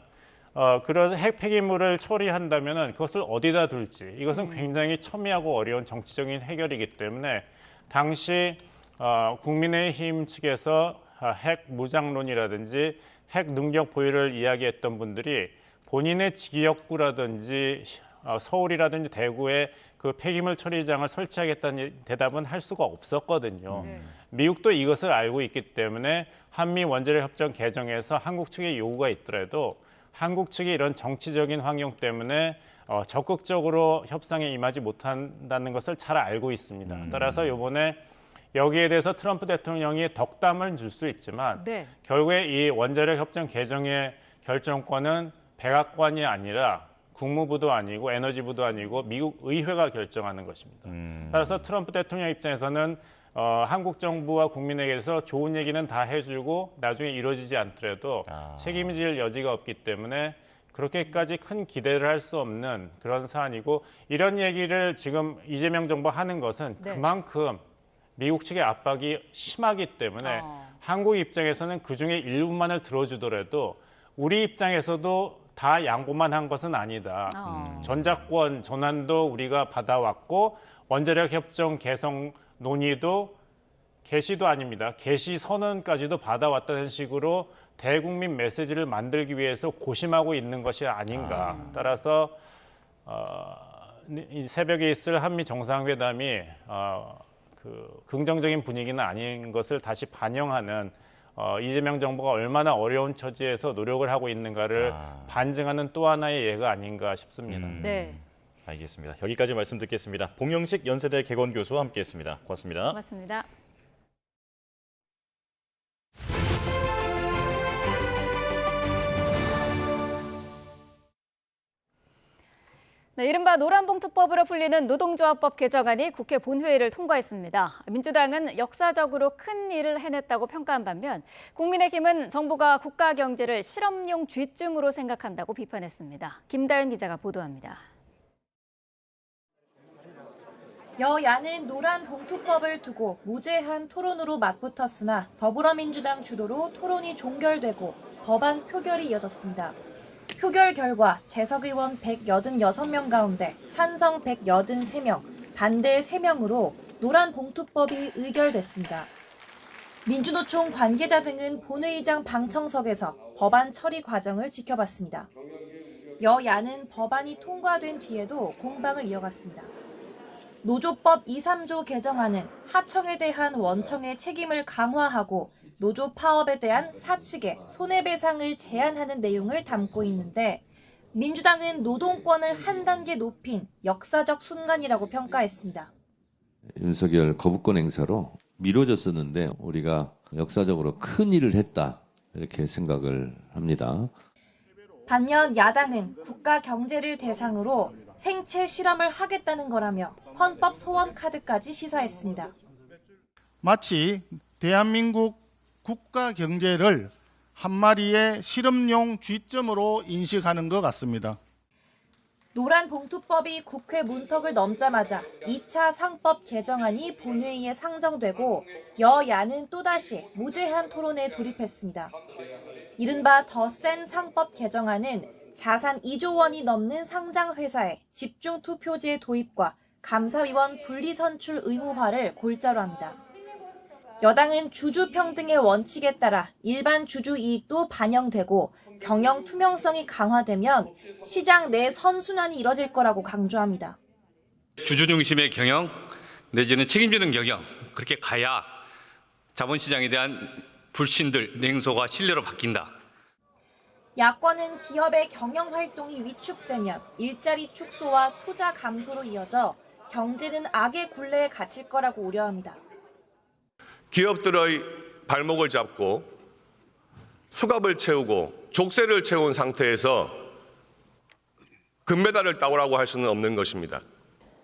그런 핵 폐기물을 처리한다면은 그것을 어디다 둘지 이것은 굉장히 첨예하고 어려운 정치적인 해결이기 때문에 당시 국민의힘 측에서 핵 무장론이라든지 핵 능력 보유를 이야기했던 분들이 본인의 지역구라든지 서울이라든지 대구에 그 폐기물 처리장을 설치하겠다는 대답은 할 수가 없었거든요. 미국도 이것을 알고 있기 때문에 한미 원자력 협정 개정에서 한국 측의 요구가 있더라도 한국 측이 이런 정치적인 환경 때문에 적극적으로 협상에 임하지 못한다는 것을 잘 알고 있습니다. 따라서 이번에 여기에 대해서 트럼프 대통령이 덕담을 줄 수 있지만 결국에 이 원자력 협정 개정의 결정권은 백악관이 아니라 국무부도 아니고 에너지부도 아니고 미국 의회가 결정하는 것입니다. 따라서 트럼프 대통령 입장에서는 한국 정부와 국민에게서 좋은 얘기는 다 해주고 나중에 이루어지지 않더라도 책임질 여지가 없기 때문에 그렇게까지 큰 기대를 할 수 없는 그런 사안이고 이런 얘기를 지금 이재명 정부 하는 것은 그만큼 미국 측의 압박이 심하기 때문에 한국 입장에서는 그중에 일부만을 들어주더라도 우리 입장에서도 다 양보만 한 것은 아니다. 전작권 전환도 우리가 받아왔고 원자력 협정 개성 논의도 개시도 아닙니다. 개시 선언까지도 받아왔다는 식으로 대국민 메시지를 만들기 위해서 고심하고 있는 것이 아닌가. 따라서 이 새벽에 있을 한미 정상회담이 그 긍정적인 분위기는 아닌 것을 다시 반영하는 이재명 정부가 얼마나 어려운 처지에서 노력을 하고 있는가를 반증하는 또 하나의 예가 아닌가 싶습니다. 네. 알겠습니다. 여기까지 말씀 듣겠습니다. 봉영식 연세대 개건 교수와 함께했습니다. 고맙습니다. 고맙습니다. 네, 이른바 노란봉투법으로 불리는 노동조합법 개정안이 국회 본회의를 통과했습니다. 민주당은 역사적으로 큰 일을 해냈다고 평가한 반면 국민의힘은 정부가 국가 경제를 실험용 쥐쯤으로 생각한다고 비판했습니다. 김다연 기자가 보도합니다. 여야는 노란봉투법을 두고 무제한 토론으로 맞붙었으나 더불어민주당 주도로 토론이 종결되고 법안 표결이 이어졌습니다. 표결 결과 재석 의원 186명 가운데 찬성 183명, 반대 3명으로 노란봉투법이 의결됐습니다. 민주노총 관계자 등은 본회의장 방청석에서 법안 처리 과정을 지켜봤습니다. 여야는 법안이 통과된 뒤에도 공방을 이어갔습니다. 노조법 2, 3조 개정안은 하청에 대한 원청의 책임을 강화하고 노조 파업에 대한 사측의 손해배상을 제한하는 내용을 담고 있는데 민주당은 노동권을 한 단계 높인 역사적 순간이라고 평가했습니다. 윤석열 거부권 행사로 미뤄졌었는데 우리가 역사적으로 큰 일을 했다 이렇게 생각을 합니다. 반면 야당은 국가 경제를 대상으로 생체 실험을 하겠다는 거라며 헌법 소원 카드까지 시사했습니다. 마치 대한민국 국가 경제를 한 마리의 실험용 쥐점으로 인식하는 것 같습니다. 노란봉투법이 국회 문턱을 넘자마자 2차 상법 개정안이 본회의에 상정되고 여야는 또다시 무제한 토론에 돌입했습니다. 이른바 더 센 상법 개정안은 자산 2조 원이 넘는 상장 회사의 집중 투표제 도입과 감사위원 분리선출 의무화를 골자로 합니다. 여당은 주주 평등의 원칙에 따라 일반 주주 이익도 반영되고 경영 투명성이 강화되면 시장 내 선순환이 이뤄질 거라고 강조합니다. 주주 중심의 경영 내지는 책임지는 경영, 그렇게 가야 자본시장에 대한 불신들, 냉소가 신뢰로 바뀐다. 야권은 기업의 경영 활동이 위축되면 일자리 축소와 투자 감소로 이어져 경제는 악의 굴레에 갇힐 거라고 우려합니다. 기업들의 발목을 잡고 수갑을 채우고 족쇄를 채운 상태에서 금메달을 따오라고 할 수는 없는 것입니다.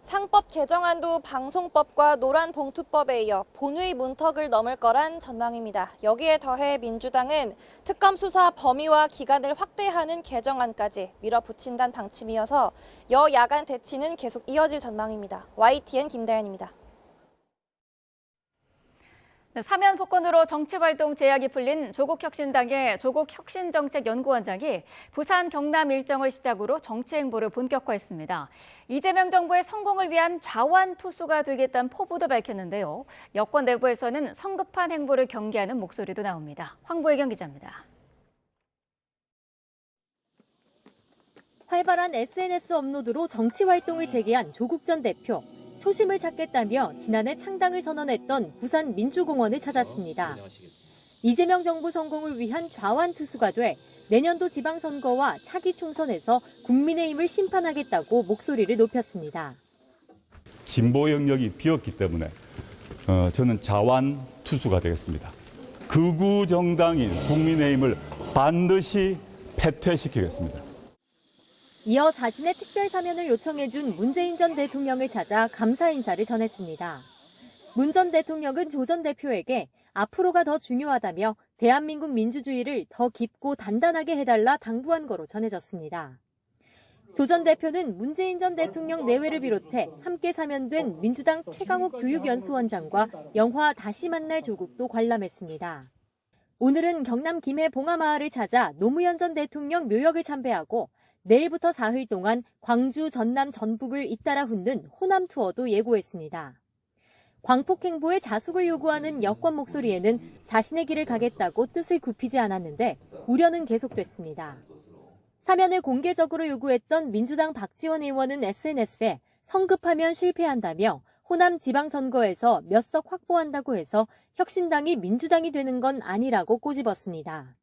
상법 개정안도 방송법과 노란봉투법에 이어 본회의 문턱을 넘을 거란 전망입니다. 여기에 더해 민주당은 특검 수사 범위와 기간을 확대하는 개정안까지 밀어붙인다는 방침이어서 여야 간 대치는 계속 이어질 전망입니다. YTN 김다현입니다. 사면 복권으로 정치활동 제약이 풀린 조국혁신당의 조국혁신정책연구원장이 부산 경남 일정을 시작으로 정치 행보를 본격화했습니다. 이재명 정부의 성공을 위한 좌완투수가 되겠다는 포부도 밝혔는데요. 여권 내부에서는 성급한 행보를 경계하는 목소리도 나옵니다. 황보혜경 기자입니다. 활발한 SNS 업로드로 정치활동을 재개한 조국 전 대표. 초심을 찾겠다며 지난해 창당을 선언했던 부산 민주공원을 찾았습니다. 이재명 정부 성공을 위한 좌완투수가 돼 내년도 지방선거와 차기 총선에서 국민의힘을 심판하겠다고 목소리를 높였습니다. 진보 영역이 비었기 때문에 저는 좌완투수가 되겠습니다. 극우 정당인 국민의힘을 반드시 패퇴시키겠습니다. 이어 자신의 특별 사면을 요청해준 문재인 전 대통령을 찾아 감사 인사를 전했습니다. 문 전 대통령은 조 전 대표에게 앞으로가 더 중요하다며 대한민국 민주주의를 더 깊고 단단하게 해달라 당부한 거로 전해졌습니다. 조 전 대표는 문재인 전 대통령 내외를 비롯해 함께 사면된 민주당 최강욱 교육연수원장과 영화 다시 만날 조국도 관람했습니다. 오늘은 경남 김해 봉하마을을 찾아 노무현 전 대통령 묘역을 참배하고 내일부터 4일 동안 광주, 전남, 전북을 잇따라 훑는 호남 투어도 예고했습니다. 광폭 행보에 자숙을 요구하는 여권 목소리에는 자신의 길을 가겠다고 뜻을 굽히지 않았는데 우려는 계속됐습니다. 사면을 공개적으로 요구했던 민주당 박지원 의원은 SNS에 성급하면 실패한다며 호남 지방선거에서 몇 석 확보한다고 해서 혁신당이 민주당이 되는 건 아니라고 꼬집었습니다.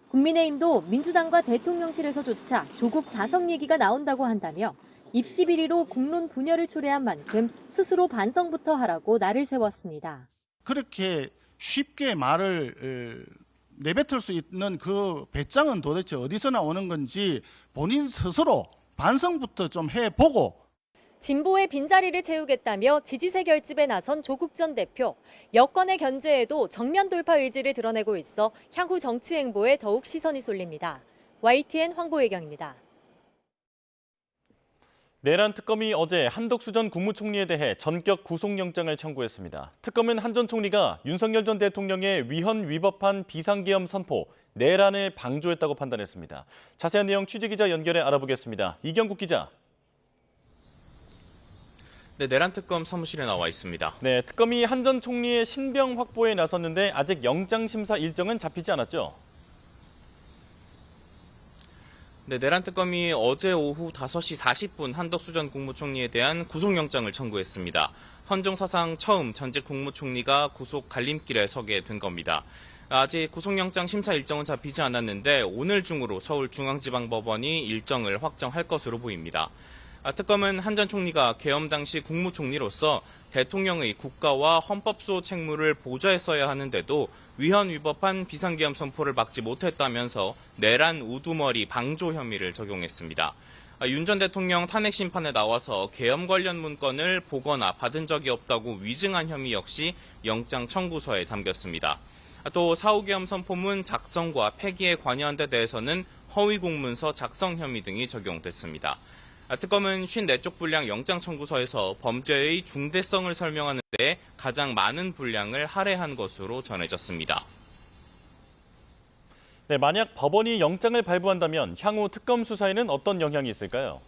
국민의힘도 민주당과 대통령실에서조차 조국 자성 얘기가 나온다고 한다며 입시 비리로 국론 분열을 초래한 만큼 스스로 반성부터 하라고 날을 세웠습니다. 그렇게 쉽게 말을 내뱉을 수 있는 그 배짱은 도대체 어디서 나오는 건지 본인 스스로 반성부터 좀 해보고 진보의 빈자리를 채우겠다며 지지세 결집에 나선 조국 전 대표. 여권의 견제에도 정면 돌파 의지를 드러내고 있어 향후 정치 행보에 더욱 시선이 쏠립니다. YTN 황보혜경입니다. 내란 특검이 어제 한덕수 전 국무총리에 대해 전격 구속영장을 청구했습니다. 특검은 한 전 총리가 윤석열 전 대통령의 위헌 위법한 비상계엄 선포, 내란을 방조했다고 판단했습니다. 자세한 내용 취재기자 연결해 알아보겠습니다. 이경국 기자. 네, 내란 특검 사무실에 나와 있습니다. 네, 특검이 한 전 총리의 신병 확보에 나섰는데 아직 영장 심사 일정은 잡히지 않았죠? 네, 내란 특검이 어제 오후 5시 40분 한덕수 전 국무총리에 대한 구속영장을 청구했습니다. 헌정 사상 처음 전직 국무총리가 구속 갈림길에 서게 된 겁니다. 아직 구속영장 심사 일정은 잡히지 않았는데 오늘 중으로 서울중앙지방법원이 일정을 확정할 것으로 보입니다. 특검은 한 전 총리가 계엄 당시 국무총리로서 대통령의 국가와 헌법소 책무를 보좌했어야 하는데도 위헌 위법한 비상계엄 선포를 막지 못했다면서 내란 우두머리 방조 혐의를 적용했습니다. 윤 전 대통령 탄핵 심판에 나와서 계엄 관련 문건을 보거나 받은 적이 없다고 위증한 혐의 역시 영장 청구서에 담겼습니다. 또 사후계엄 선포문 작성과 폐기에 관여한 데 대해서는 허위 공문서 작성 혐의 등이 적용됐습니다. 특검은 54쪽 분량 영장 청구서에서 범죄의 중대성을 설명하는 데 가장 많은 분량을 할애한 것으로 전해졌습니다. 네, 만약 법원이 영장을 발부한다면 향후 특검 수사에는 어떤 영향이 있을까요?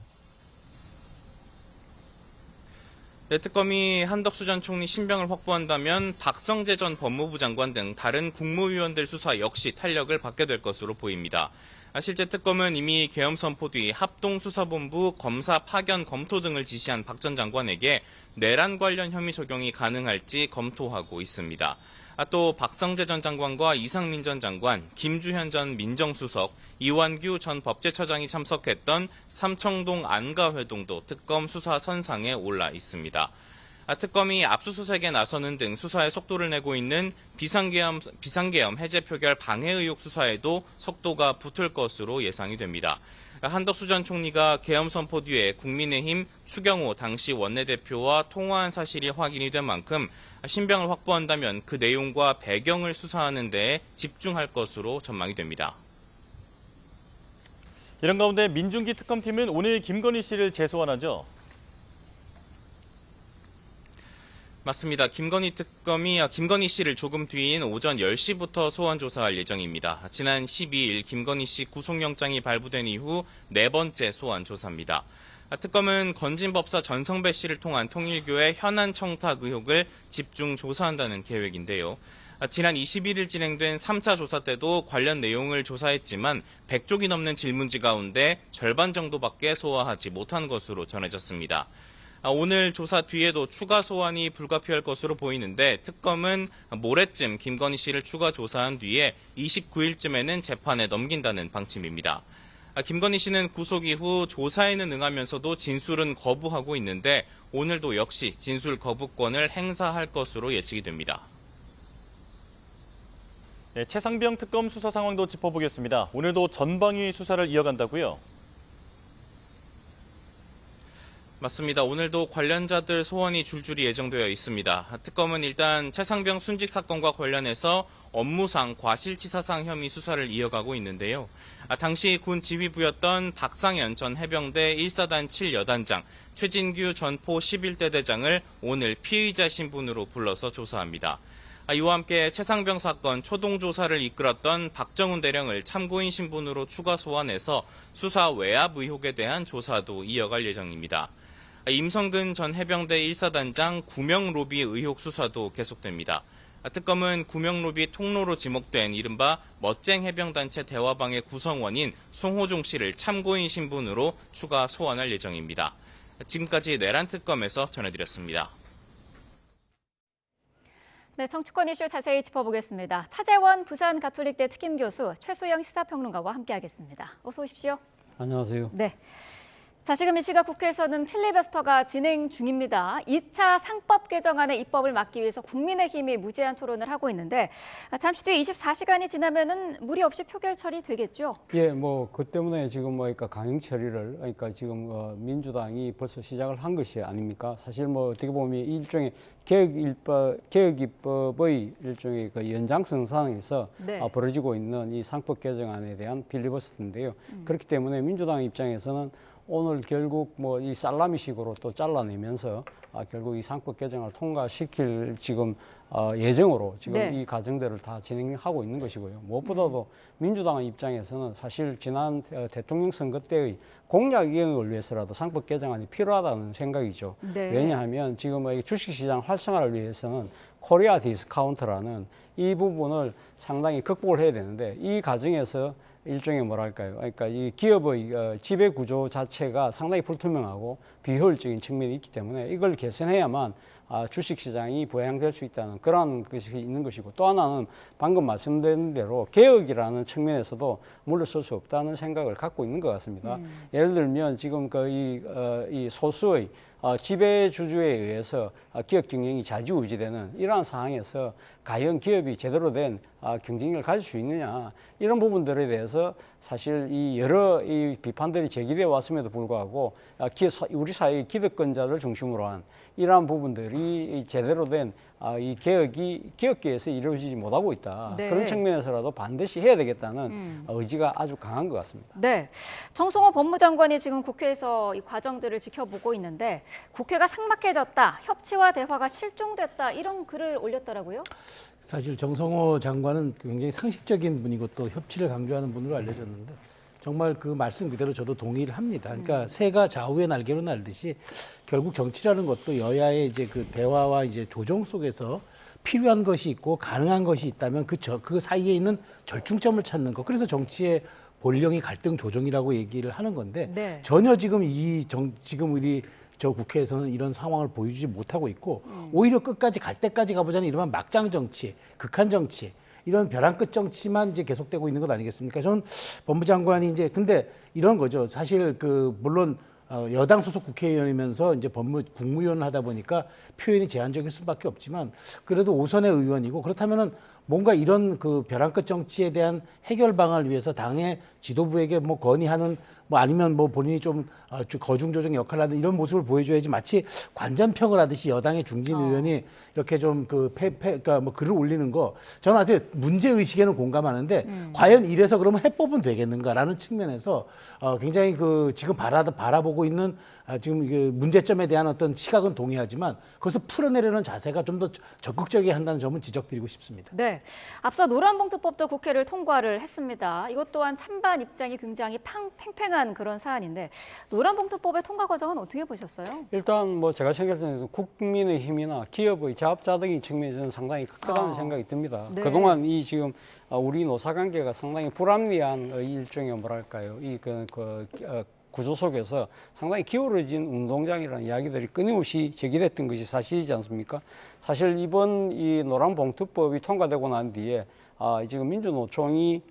네, 특검이 한덕수 전 총리 신병을 확보한다면 박성재 전 법무부 장관 등 다른 국무위원들 수사 역시 탄력을 받게 될 것으로 보입니다. 실제 특검은 이미 계엄 선포 뒤 합동수사본부 검사 파견 검토 등을 지시한 박 전 장관에게 내란 관련 혐의 적용이 가능할지 검토하고 있습니다. 또 박성재 전 장관과 이상민 전 장관, 김주현 전 민정수석, 이완규 전 법제처장이 참석했던 삼청동 안가회동도 특검 수사 선상에 올라 있습니다. 특검이 압수수색에 나서는 등 수사에 속도를 내고 있는 비상계엄 해제 표결 방해 의혹 수사에도 속도가 붙을 것으로 예상이 됩니다. 한덕수 전 총리가 계엄 선포 뒤에 국민의힘 추경호 당시 원내대표와 통화한 사실이 확인이 된 만큼 신병을 확보한다면 그 내용과 배경을 수사하는 데 집중할 것으로 전망이 됩니다. 이런 가운데 민중기 특검팀은 오늘 김건희 씨를 재소환하죠. 맞습니다. 김건희 특검이 김건희 씨를 조금 뒤인 오전 10시부터 소환 조사할 예정입니다. 지난 12일 김건희 씨 구속영장이 발부된 이후 네 번째 소환 조사입니다. 특검은 건진법사 전성배 씨를 통한 통일교의 현안 청탁 의혹을 집중 조사한다는 계획인데요. 지난 21일 진행된 3차 조사 때도 관련 내용을 조사했지만 100쪽이 넘는 질문지 가운데 절반 정도밖에 소화하지 못한 것으로 전해졌습니다. 오늘 조사 뒤에도 추가 소환이 불가피할 것으로 보이는데 특검은 모레쯤 김건희 씨를 추가 조사한 뒤에 29일쯤에는 재판에 넘긴다는 방침입니다. 김건희 씨는 구속 이후 조사에는 응하면서도 진술은 거부하고 있는데 오늘도 역시 진술 거부권을 행사할 것으로 예측이 됩니다. 네, 최상병 특검 수사 상황도 짚어보겠습니다. 오늘도 전방위 수사를 이어간다고요? 맞습니다. 오늘도 관련자들 소환이 줄줄이 예정되어 있습니다. 특검은 일단 최상병 순직 사건과 관련해서 업무상 과실치사상 혐의 수사를 이어가고 있는데요. 당시 군 지휘부였던 박상현 전 해병대 1사단 7여단장, 최진규 전포 11대 대장을 오늘 피의자 신분으로 불러서 조사합니다. 이와 함께 최상병 사건 초동 조사를 이끌었던 박정훈 대령을 참고인 신분으로 추가 소환해서 수사 외압 의혹에 대한 조사도 이어갈 예정입니다. 임성근 전 해병대 1사단장 구명 로비 의혹 수사도 계속됩니다. 특검은 구명 로비 통로로 지목된 이른바 멋쟁 해병단체 대화방의 구성원인 송호종 씨를 참고인 신분으로 추가 소환할 예정입니다. 지금까지 내란 특검에서 전해드렸습니다. 네, 정치권 이슈 자세히 짚어보겠습니다. 차재원 부산 가톨릭대 특임교수, 최수영 시사평론가와 함께하겠습니다. 어서 오십시오. 안녕하세요. 네. 자, 지금 이 시각 국회에서는 필리버스터가 진행 중입니다. 2차 상법 개정안의 입법을 막기 위해서 국민의힘이 무제한 토론을 하고 있는데 잠시 뒤에 24시간이 지나면은 무리 없이 표결 처리되겠죠? 예, 그 때문에 지금 그러니까 강행 처리를 그러니까 지금 민주당이 벌써 시작을 한 것이 아닙니까? 사실 어떻게 보면 일종의 개혁입법의 일종의 그 연장선상에서 네. 벌어지고 있는 이 상법 개정안에 대한 필리버스터인데요. 그렇기 때문에 민주당 입장에서는 오늘 결국 이 살라미식으로 또 잘라내면서 결국 이 상법 개정을 통과시킬 지금 예정으로 지금 네. 이 과정들을 다 진행하고 있는 것이고요. 무엇보다도 민주당 입장에서는 사실 지난 대통령 선거 때의 공약 이행을 위해서라도 상법 개정안이 필요하다는 생각이죠. 네. 왜냐하면 지금 주식시장 활성화를 위해서는 코리아 디스카운트라는 이 부분을 상당히 극복을 해야 되는데 이 과정에서 일종의 그러니까 이 기업의 지배 구조 자체가 상당히 불투명하고 비효율적인 측면이 있기 때문에 이걸 개선해야만 주식시장이 부양될 수 있다는 그런 것이 있는 것이고 또 하나는 방금 말씀드린 대로 개혁이라는 측면에서도 물러설 수 없다는 생각을 갖고 있는 것 같습니다. 예를 들면 지금 이 소수의 지배주주에 의해서 기업 경영이 좌지우지되는 이러한 상황에서 과연 기업이 제대로 된 경쟁력을 가질 수 있느냐 이런 부분들에 대해서 사실 이 여러 이 비판들이 제기되어 왔음에도 불구하고 우리 사회의 기득권자를 중심으로 한 이러한 부분들이 제대로 된 이 개혁이 기업계에서 이루어지지 못하고 있다. 네. 그런 측면에서라도 반드시 해야 되겠다는 의지가 아주 강한 것 같습니다. 네, 정성호 법무장관이 지금 국회에서 이 과정들을 지켜보고 있는데 국회가 삭막해졌다, 협치와 대화가 실종됐다 이런 글을 올렸더라고요. 사실 정성호 장관은 굉장히 상식적인 분이고 또 협치를 강조하는 분으로 알려졌는데 정말 그 말씀 그대로 저도 동의를 합니다. 그러니까 새가 좌우의 날개로 날듯이 결국 정치라는 것도 여야의 이제 그 대화와 이제 조정 속에서 필요한 것이 있고 가능한 것이 있다면 그 사이에 있는 절충점을 찾는 것. 그래서 정치의 본령이 갈등 조정이라고 얘기를 하는 건데 네. 전혀 지금 지금 우리 저 국회에서는 이런 상황을 보여주지 못하고 있고 오히려 끝까지 갈 때까지 가보자는 이러한 막장 정치, 극한 정치 이런 벼랑 끝 정치만 이제 계속되고 있는 것 아니겠습니까? 저는 법무장관이 이제 근데 이런 거죠. 사실 물론 여당 소속 국회의원이면서 이제 국무위원을 하다 보니까 표현이 제한적일 수밖에 없지만 그래도 5선의 의원이고 그렇다면은 뭔가 이런 그 벼랑 끝 정치에 대한 해결 방안을 위해서 당의 지도부에게 뭐 건의하는 뭐 아니면 뭐 본인이 좀 거중 조정 역할을 하는 이런 모습을 보여줘야지 마치 관전평을 하듯이 여당의 중진 의원이 이렇게 좀 그러니까 뭐 글을 올리는 거 저는 아주 문제 의식에는 공감하는데 과연 이래서 그러면 해법은 되겠는가라는 측면에서 굉장히 지금 바라보고 있는 지금 그 문제점에 대한 어떤 시각은 동의하지만 그것을 풀어내려는 자세가 좀 더 적극적이게 한다는 점은 지적드리고 싶습니다. 네, 앞서 노란봉투법도 국회를 통과를 했습니다. 이것 또한 찬반 입장이 굉장히 팽팽한 그런 사안인데 노란봉투법의 통과 과정은 어떻게 보셨어요? 일단 뭐 제가 생각할 때는 국민의힘이나 기업의 자업자득인 측면에서는 상당히 크다는 생각이 듭니다. 네. 그동안 이 지금 우리 노사관계가 상당히 불합리한 일종의 뭐랄까요, 구조 속에서 상당히 기울어진 운동장이라는 이야기들이 끊임없이 제기됐던 것이 사실이지 않습니까? 사실 이번 이 노란봉투법이 통과되고 난 뒤에 지금 민주노총이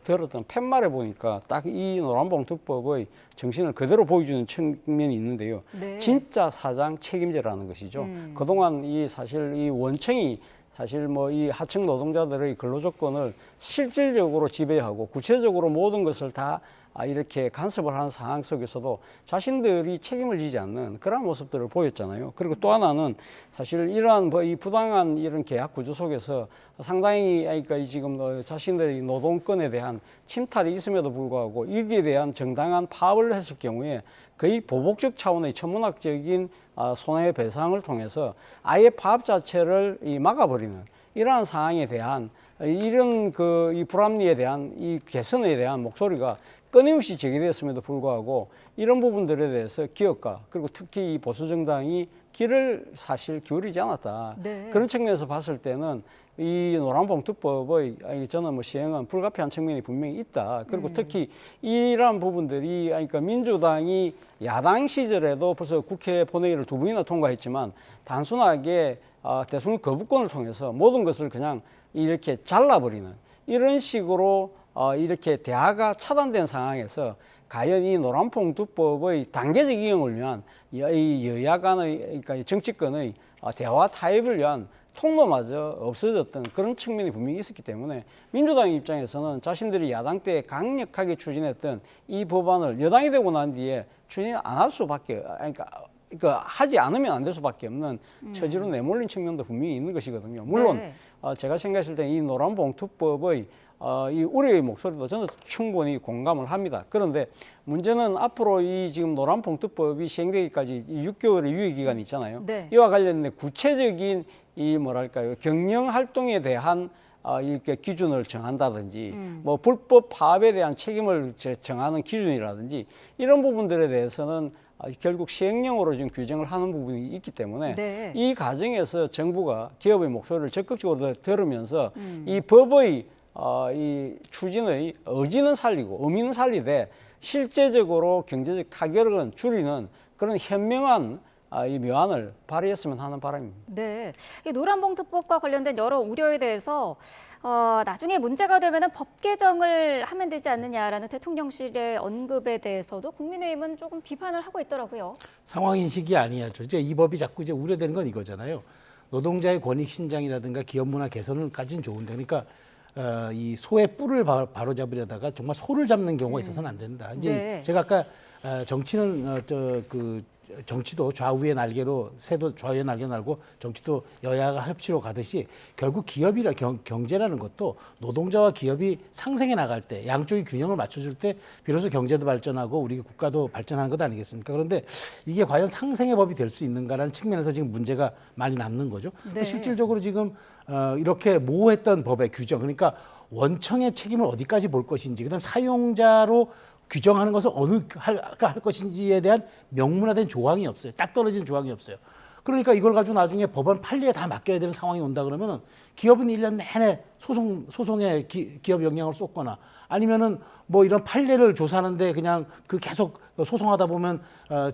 들었던 팻말에 보니까 딱 이 노란봉투법의 정신을 그대로 보여주는 측면이 있는데요. 네. 진짜 사장 책임제라는 것이죠. 그동안 사실 이 원청이 사실 뭐 이 하층 노동자들의 근로조건을 실질적으로 지배하고 구체적으로 모든 것을 다 이렇게 간섭을 하는 상황 속에서도 자신들이 책임을 지지 않는 그런 모습들을 보였잖아요. 그리고 또 하나는 사실 이러한 이 부당한 이런 계약 구조 속에서 상당히 그러니까 지금 자신들의 노동권에 대한 침탈이 있음에도 불구하고 여기에 대한 정당한 파업을 했을 경우에 거의 보복적 차원의 천문학적인 손해배상을 통해서 아예 파업 자체를 막아버리는 이러한 상황에 대한 이런 이 불합리에 대한 이 개선에 대한 목소리가 끊임없이 제기되었음에도 불구하고 이런 부분들에 대해서 기업가 그리고 특히 이 보수정당이 귀를 사실 기울이지 않았다. 네. 그런 측면에서 봤을 때는 이 노란봉투법의 저는 뭐 시행은 불가피한 측면이 분명히 있다. 그리고 특히 이러한 부분들이 그러니까 민주당이 야당 시절에도 벌써 국회 본회의를 2번이나 통과했지만 단순하게 대통령 거부권을 통해서 모든 것을 그냥 이렇게 잘라버리는 이런 식으로 이렇게 대화가 차단된 상황에서 과연 이 노란봉투법의 단계적 이용을 위한 이 여야 간의 그러니까 정치권의 대화 타협을 위한 통로마저 없어졌던 그런 측면이 분명히 있었기 때문에 민주당 입장에서는 자신들이 야당 때 강력하게 추진했던 이 법안을 여당이 되고 난 뒤에 추진 안 할 수밖에 그러니까 하지 않으면 안 될 수밖에 없는 처지로 내몰린 측면도 분명히 있는 것이거든요. 물론 네. 제가 생각했을 때 이 노란봉투법의 이 우려의 목소리도 저는 충분히 공감을 합니다. 그런데 문제는 앞으로 이 지금 노란봉투법이 시행되기까지 6개월의 유예기간이 있잖아요. 네. 이와 관련된 구체적인 이 뭐랄까요 경영 활동에 대한 이렇게 기준을 정한다든지 뭐 불법 파업에 대한 책임을 정하는 기준이라든지 이런 부분들에 대해서는 결국 시행령으로 지금 규정을 하는 부분이 있기 때문에 네. 이 과정에서 정부가 기업의 목소리를 적극적으로 들으면서 이 법의 이 추진의 의지는 살리고 의미는 살리되 실제적으로 경제적 타격은 줄이는 그런 현명한 이 묘안을 발의했으면 하는 바람입니다. 네, 이 노란봉투법과 관련된 여러 우려에 대해서 나중에 문제가 되면 법 개정을 하면 되지 않느냐라는 대통령실의 언급에 대해서도 국민의힘은 조금 비판을 하고 있더라고요. 상황 인식이 아니야죠. 이제 이 법이 자꾸 이제 우려되는 건 이거잖아요. 노동자의 권익 신장이라든가 기업 문화 개선을까지는 좋은데, 그러니까 이 소의 뿔을 바로잡으려다가 정말 소를 잡는 경우가 있어서는 안 된다. 이제 네. 제가 아까 정치는 정치도 좌우의 날개로, 새도 좌우의 날개 날고 정치도 여야가 협치로 가듯이 결국 경제라는 것도 노동자와 기업이 상생해 나갈 때, 양쪽이 균형을 맞춰줄 때 비로소 경제도 발전하고 우리 국가도 발전하는 것 아니겠습니까? 그런데 이게 과연 상생의 법이 될 수 있는가라는 측면에서 지금 문제가 많이 남는 거죠. 네. 실질적으로 지금 이렇게 모호했던 법의 규정, 그러니까 원청의 책임을 어디까지 볼 것인지, 그다음 사용자로 규정하는 것을 할 것인지에 대한 명문화된 조항이 없어요. 딱 떨어진 조항이 없어요. 그러니까 이걸 가지고 나중에 법원 판례에 다 맡겨야 되는 상황이 온다 그러면은 기업은 1년 내내 소송에 기업 영향을 쏟거나, 아니면은 뭐 이런 판례를 조사하는데 그냥 계속 소송하다 보면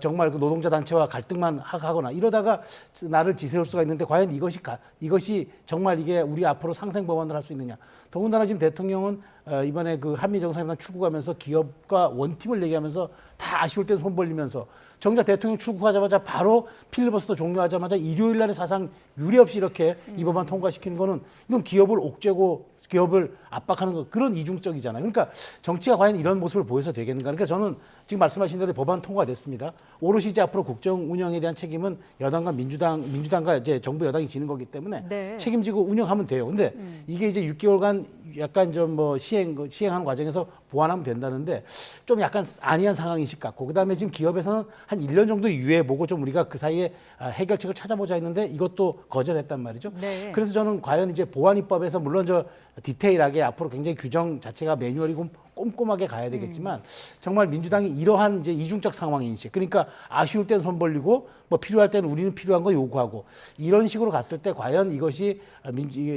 정말 그 노동자 단체와 갈등만 하거나 이러다가 나를 지세울 수가 있는데, 과연 이것이 정말 이게 우리 앞으로 상생 법안을 할 수 있느냐. 더군다나 지금 대통령은 이번에 그 한미 정상회담 출국하면서 기업과 원팀을 얘기하면서 다 아쉬울 때 손 벌리면서, 정작 대통령 출국하자마자 바로 필리버스터 종료하자마자 일요일 날에 사상 유례 없이 이렇게 이 법안 통과시키는 거는, 이건 기업을 옥죄고 기업을 압박하는 거, 그런 이중적이잖아요. 그러니까 정치가 과연 이런 모습을 보여서 되겠는가. 그러니까 저는 지금 말씀하신 대로 법안 통과됐습니다. 오롯이 이제 앞으로 국정 운영에 대한 책임은 여당과 민주당과 이제 정부 여당이 지는 거기 때문에 네. 책임지고 운영하면 돼요. 근데 이게 이제 6개월간 약간 좀 뭐 시행하는 과정에서 보완하면 된다는데, 좀 약간 안이한 상황인식 같고, 그다음에 지금 기업에서는 한 1년 정도 유예보고 좀 우리가 그 사이에 해결책을 찾아보자 했는데 이것도 거절했단 말이죠. 네. 그래서 저는 과연 이제 보안입법에서 물론 저 디테일하게 앞으로 굉장히 규정 자체가 매뉴얼이고 꼼꼼하게 가야 되겠지만, 정말 민주당이 이러한 이제 이중적 상황 인식, 그러니까 아쉬울 때는 손 벌리고 뭐 필요할 때는 우리는 필요한 거 요구하고, 이런 식으로 갔을 때 과연 이것이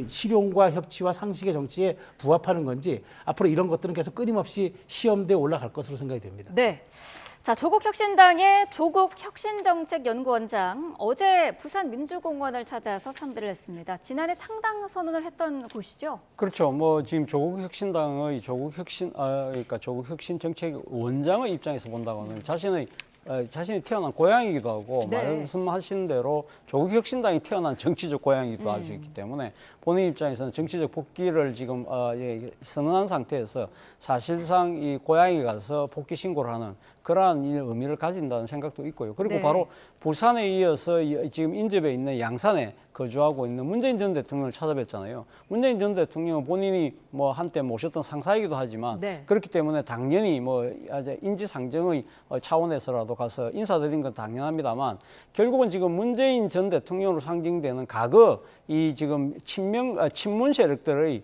실용과 협치와 상식의 정치에 부합하는 건지, 앞으로 이런 것들은 계속 끊임없이 시험대에 올라갈 것으로 생각이 됩니다. 네. 자, 조국혁신당의 조국혁신정책연구원장 어제 부산 민주공원을 찾아서 참배를 했습니다. 지난해 창당 선언을 했던 곳이죠. 그렇죠. 뭐 지금 조국혁신당의 그러니까 조국혁신정책원장의 입장에서 본다고는 자신이 태어난 고향이기도 하고, 네. 말씀하신 대로 조국혁신당이 태어난 정치적 고향이기도 할 수 있기 때문에 본인 입장에서는 정치적 복귀를 지금 선언한 상태에서 사실상 이 고향에 가서 복귀 신고를 하는 그러한 의미를 가진다는 생각도 있고요. 그리고 네. 바로 부산에 이어서 지금 인접에 있는 양산에 거주하고 있는 문재인 전 대통령을 찾아뵀잖아요. 문재인 전 대통령은 본인이 뭐 한때 모셨던 상사이기도 하지만, 네. 그렇기 때문에 당연히 뭐 인지상정의 차원에서라도 가서 인사드린 건 당연합니다만, 결국은 지금 문재인 전 대통령으로 상징되는 과거 이 지금 친문 세력들의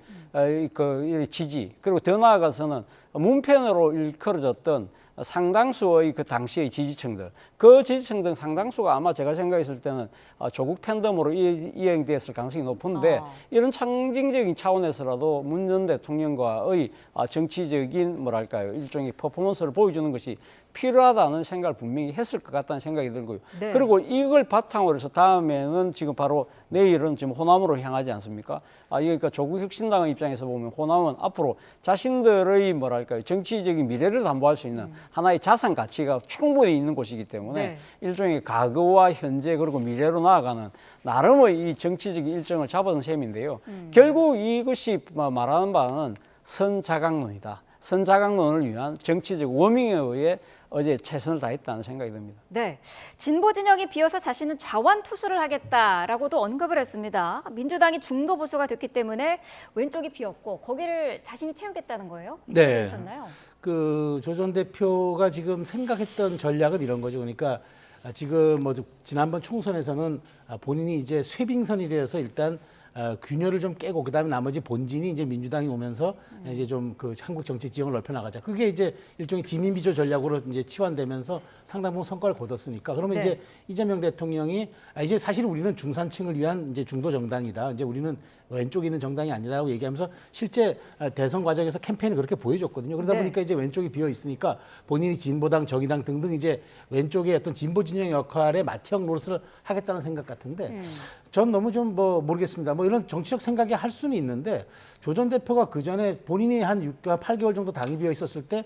그 지지, 그리고 더 나아가서는 문패으로 일컬어졌던 상당수의 그 당시의 지지층들, 그 지지층들 상당수가 아마 제가 생각했을 때는 조국 팬덤으로 이행됐을 가능성이 높은데, 이런 상징적인 차원에서라도 문 전 대통령과의 정치적인 뭐랄까요, 일종의 퍼포먼스를 보여주는 것이 필요하다는 생각을 분명히 했을 것 같다는 생각이 들고요. 네. 그리고 이걸 바탕으로 해서 다음에는 지금 바로 내일은 지금 호남으로 향하지 않습니까? 그러니까 조국혁신당의 입장에서 보면 호남은 앞으로 자신들의 뭐랄까요, 정치적인 미래를 담보할 수 있는 하나의 자산 가치가 충분히 있는 곳이기 때문에 네. 일종의 과거와 현재 그리고 미래로 나아가는 나름의 이 정치적인 일정을 잡은 셈인데요. 결국 이것이 말하는 바는 선자강론이다. 선자강론을 위한 정치적 워밍에 의해 어제 최선을 다했다는 생각이 듭니다. 네, 진보 진영이 비어서 자신은 좌완 투수를 하겠다라고도 언급을 했습니다. 민주당이 중도 보수가 됐기 때문에 왼쪽이 비었고 거기를 자신이 채우겠다는 거예요? 네. 그러셨나요? 그 조 전 대표가 지금 생각했던 전략은 이런 거죠. 그러니까 지금 뭐 지난번 총선에서는 본인이 이제 쇄빙선이 되어서 일단 균열을 좀 깨고, 그다음에 나머지 본진이 이제 민주당이 오면서 이제 좀 그 한국 정치 지형을 넓혀 나가자. 그게 이제 일종의 지민비조 전략으로 이제 치환되면서 상당 부분 성과를 거뒀으니까. 그러면 네. 이제 이재명 대통령이 이제 사실 우리는 중산층을 위한 이제 중도 정당이다. 이제 우리는 왼쪽에 있는 정당이 아니라고 얘기하면서 실제 대선 과정에서 캠페인을 그렇게 보여줬거든요. 그러다 네. 보니까 이제 왼쪽이 비어 있으니까 본인이 진보당, 정의당 등등 이제 왼쪽의 어떤 진보 진영 역할에 마티형 노릇을 하겠다는 생각 같은데 전 너무 좀 뭐 모르겠습니다. 뭐 이런 정치적 생각이 할 수는 있는데 조 전 대표가 그 전에 본인이 한 8개월 정도 당이 비어 있었을 때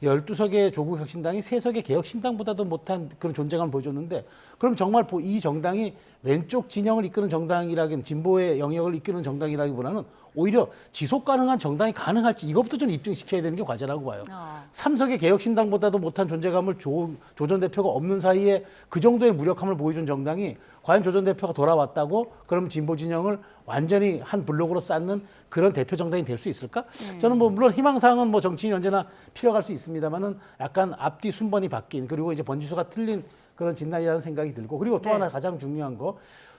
12석의 조국혁신당이 3석의 개혁신당보다도 못한 그런 존재감을 보여줬는데 그럼 정말 이 정당이 왼쪽 진영을 이끄는 정당이라기는 진보의 영역을 이끄는 정당이라기보다는 오히려 지속 가능한 정당이 가능할지 이것부터 좀 입증시켜야 되는 게 과제라고 봐요. 3석의 개혁신당보다도 못한 존재감을 조 전 대표가 없는 사이에 그 정도의 무력함을 보여준 정당이 과연 조 전 대표가 돌아왔다고 그럼 진보 진영을 완전히 한 블록으로 쌓는 그런 대표 정당이 될 수 있을까? 저는 뭐 물론 희망사항은 뭐 정치인이 언제나 필요할 수 있습니다만은 약간 앞뒤 순번이 바뀐 그리고 이제 번지수가 틀린 그런 진단이라는 생각이 들고 그리고 또 하나 가장 중요한 거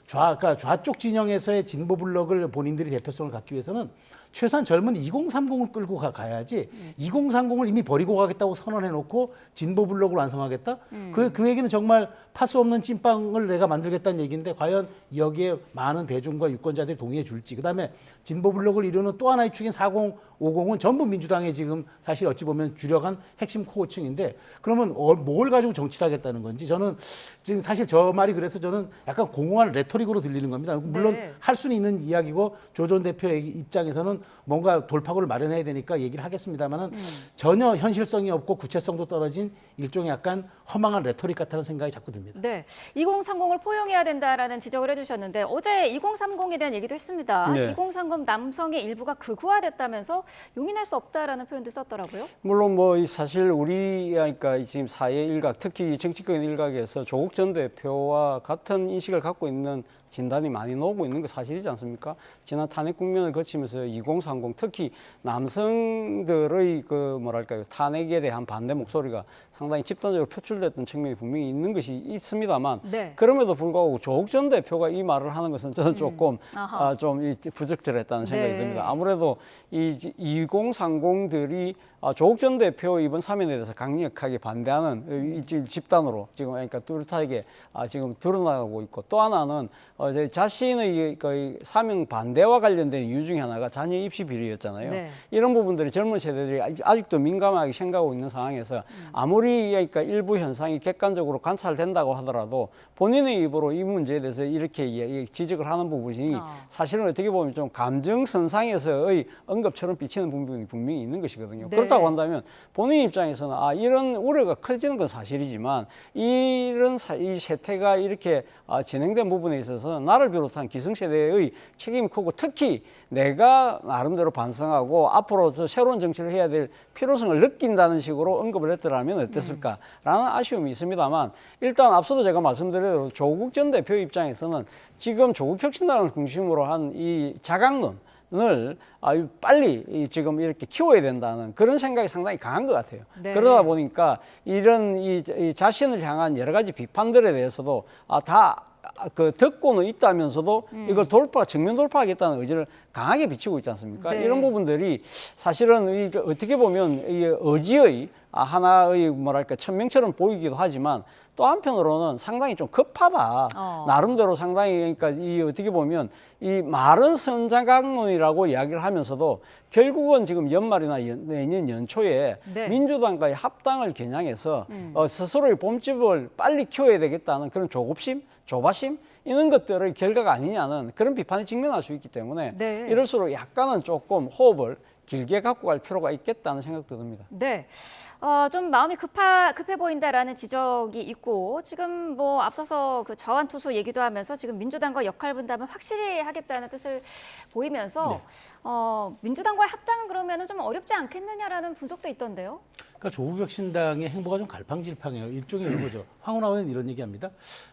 그러니까 좌쪽 진영에서의 진보 블록을 본인들이 대표성을 갖기 위해서는 최소한 젊은 2030을 끌고 가야지 2030을 이미 버리고 가겠다고 선언해놓고 진보 블록을 완성하겠다? 그 얘기는 정말 파수 없는 찐빵을 내가 만들겠다는 얘기인데 과연 여기에 많은 대중과 유권자들이 동의해 줄지 그다음에 진보 블록을 이루는 또 하나의 축인 4050은 전부 민주당의 지금 사실 어찌 보면 주력한 핵심 코어층인데 그러면 뭘 가지고 정치를 하겠다는 건지 저는 지금 사실 저 말이 그래서 저는 약간 공허한 레토릭으로 들리는 겁니다. 물론 할 수는 있는 이야기고 조 전 대표의 입장에서는 뭔가 돌파구를 마련해야 되니까 얘기를 하겠습니다만은 전혀 현실성이 없고 구체성도 떨어진 일종의 약간 허망한 레토릭 같다는 생각이 자꾸 듭니다. 네, 2030을 포용해야 된다라는 지적을 해주셨는데 어제 2030에 대한 얘기도 했습니다. 네. 2030 남성의 일부가 극우화됐다면서 용인할 수 없다라는 표현도 썼더라고요. 물론 뭐 사실 우리 그러니까 지금 사회 일각 특히 정치권 일각에서 조국 전 대표와 같은 인식을 갖고 있는 진단이 많이 나오고 있는 게 사실이지 않습니까? 지난 탄핵 국면을 거치면서 2030 특히 남성들의 그 뭐랄까요 탄핵에 대한 반대 목소리가 상당히 집단적으로 표출됐던 측면이 분명히 있는 것이 있습니다만 그럼에도 불구하고 조국 전 대표가 이 말을 하는 것은 저는 조금 좀 부적절했다는 생각이 듭니다. 아무래도 이 2030들이 조국 전 대표 이번 사면에 대해서 강력하게 반대하는 집단으로 지금 그러니까 뚜렷하게 지금 드러나고 있고 또 하나는 자신의 거의 사명 반대와 관련된 이유 중에 하나가 자녀 입시 비리였잖아요. 네. 이런 부분들이 젊은 세대들이 아직도 민감하게 생각하고 있는 상황에서 아무리 그러니까 일부 현상이 객관적으로 관찰된다고 하더라도 본인의 입으로 이 문제에 대해서 이렇게 지적을 하는 부분이 사실은 어떻게 보면 좀 감정선상에서의 언급처럼 비치는 부분이 분명히 있는 것이거든요. 네. 그렇다고 한다면 본인 입장에서는 이런 우려가 커지는 건 사실이지만 이런 이 세태가 이렇게 진행된 부분에 있어서 나를 비롯한 기성세대의 책임이 크고 특히 내가 나름대로 반성하고 앞으로 새로운 정치를 해야 될 필요성을 느낀다는 식으로 언급을 했더라면 어땠을까라는 아쉬움이 있습니다만 일단 앞서도 제가 말씀드린 대로 조국 전 대표 입장에서는 지금 조국 혁신당을 중심으로 한 이 자강론을 빨리 지금 이렇게 키워야 된다는 그런 생각이 상당히 강한 것 같아요. 네. 그러다 보니까 이런 이 자신을 향한 여러 가지 비판들에 대해서도 다 듣고는 있다면서도 이걸 정면 돌파하겠다는 의지를 강하게 비치고 있지 않습니까? 네. 이런 부분들이 사실은 어떻게 보면 이 의지의 하나의 뭐랄까 천명처럼 보이기도 하지만 또 한편으로는 상당히 좀 급하다. 나름대로 상당히 그러니까 이 어떻게 보면 이 말은 선자강론이라고 이야기를 하면서도 결국은 지금 연말이나 내년 연초에 민주당과의 합당을 겨냥해서 스스로의 몸집을 빨리 키워야 되겠다는 그런 조급심, 조바심 이런 것들의 결과가 아니냐는 그런 비판에 직면할 수 있기 때문에 이럴수록 약간은 조금 호흡을 길게 갖고 갈 필요가 있겠다는 생각도 듭니다. 네. 좀 마음이 급해 보인다라는 지적이 있고 지금 뭐 앞서서 그 좌완 투수 얘기도 하면서 지금 민주당과 역할 분담을 확실히 하겠다는 뜻을 보이면서 민주당과의 합당은 그러면은 좀 어렵지 않겠느냐라는 분석도 있던데요. 그러니까 조국 혁신당의 행보가 좀 갈팡질팡해요. 일종의 이런 거죠. 황운하 의원 이런 얘기합니다.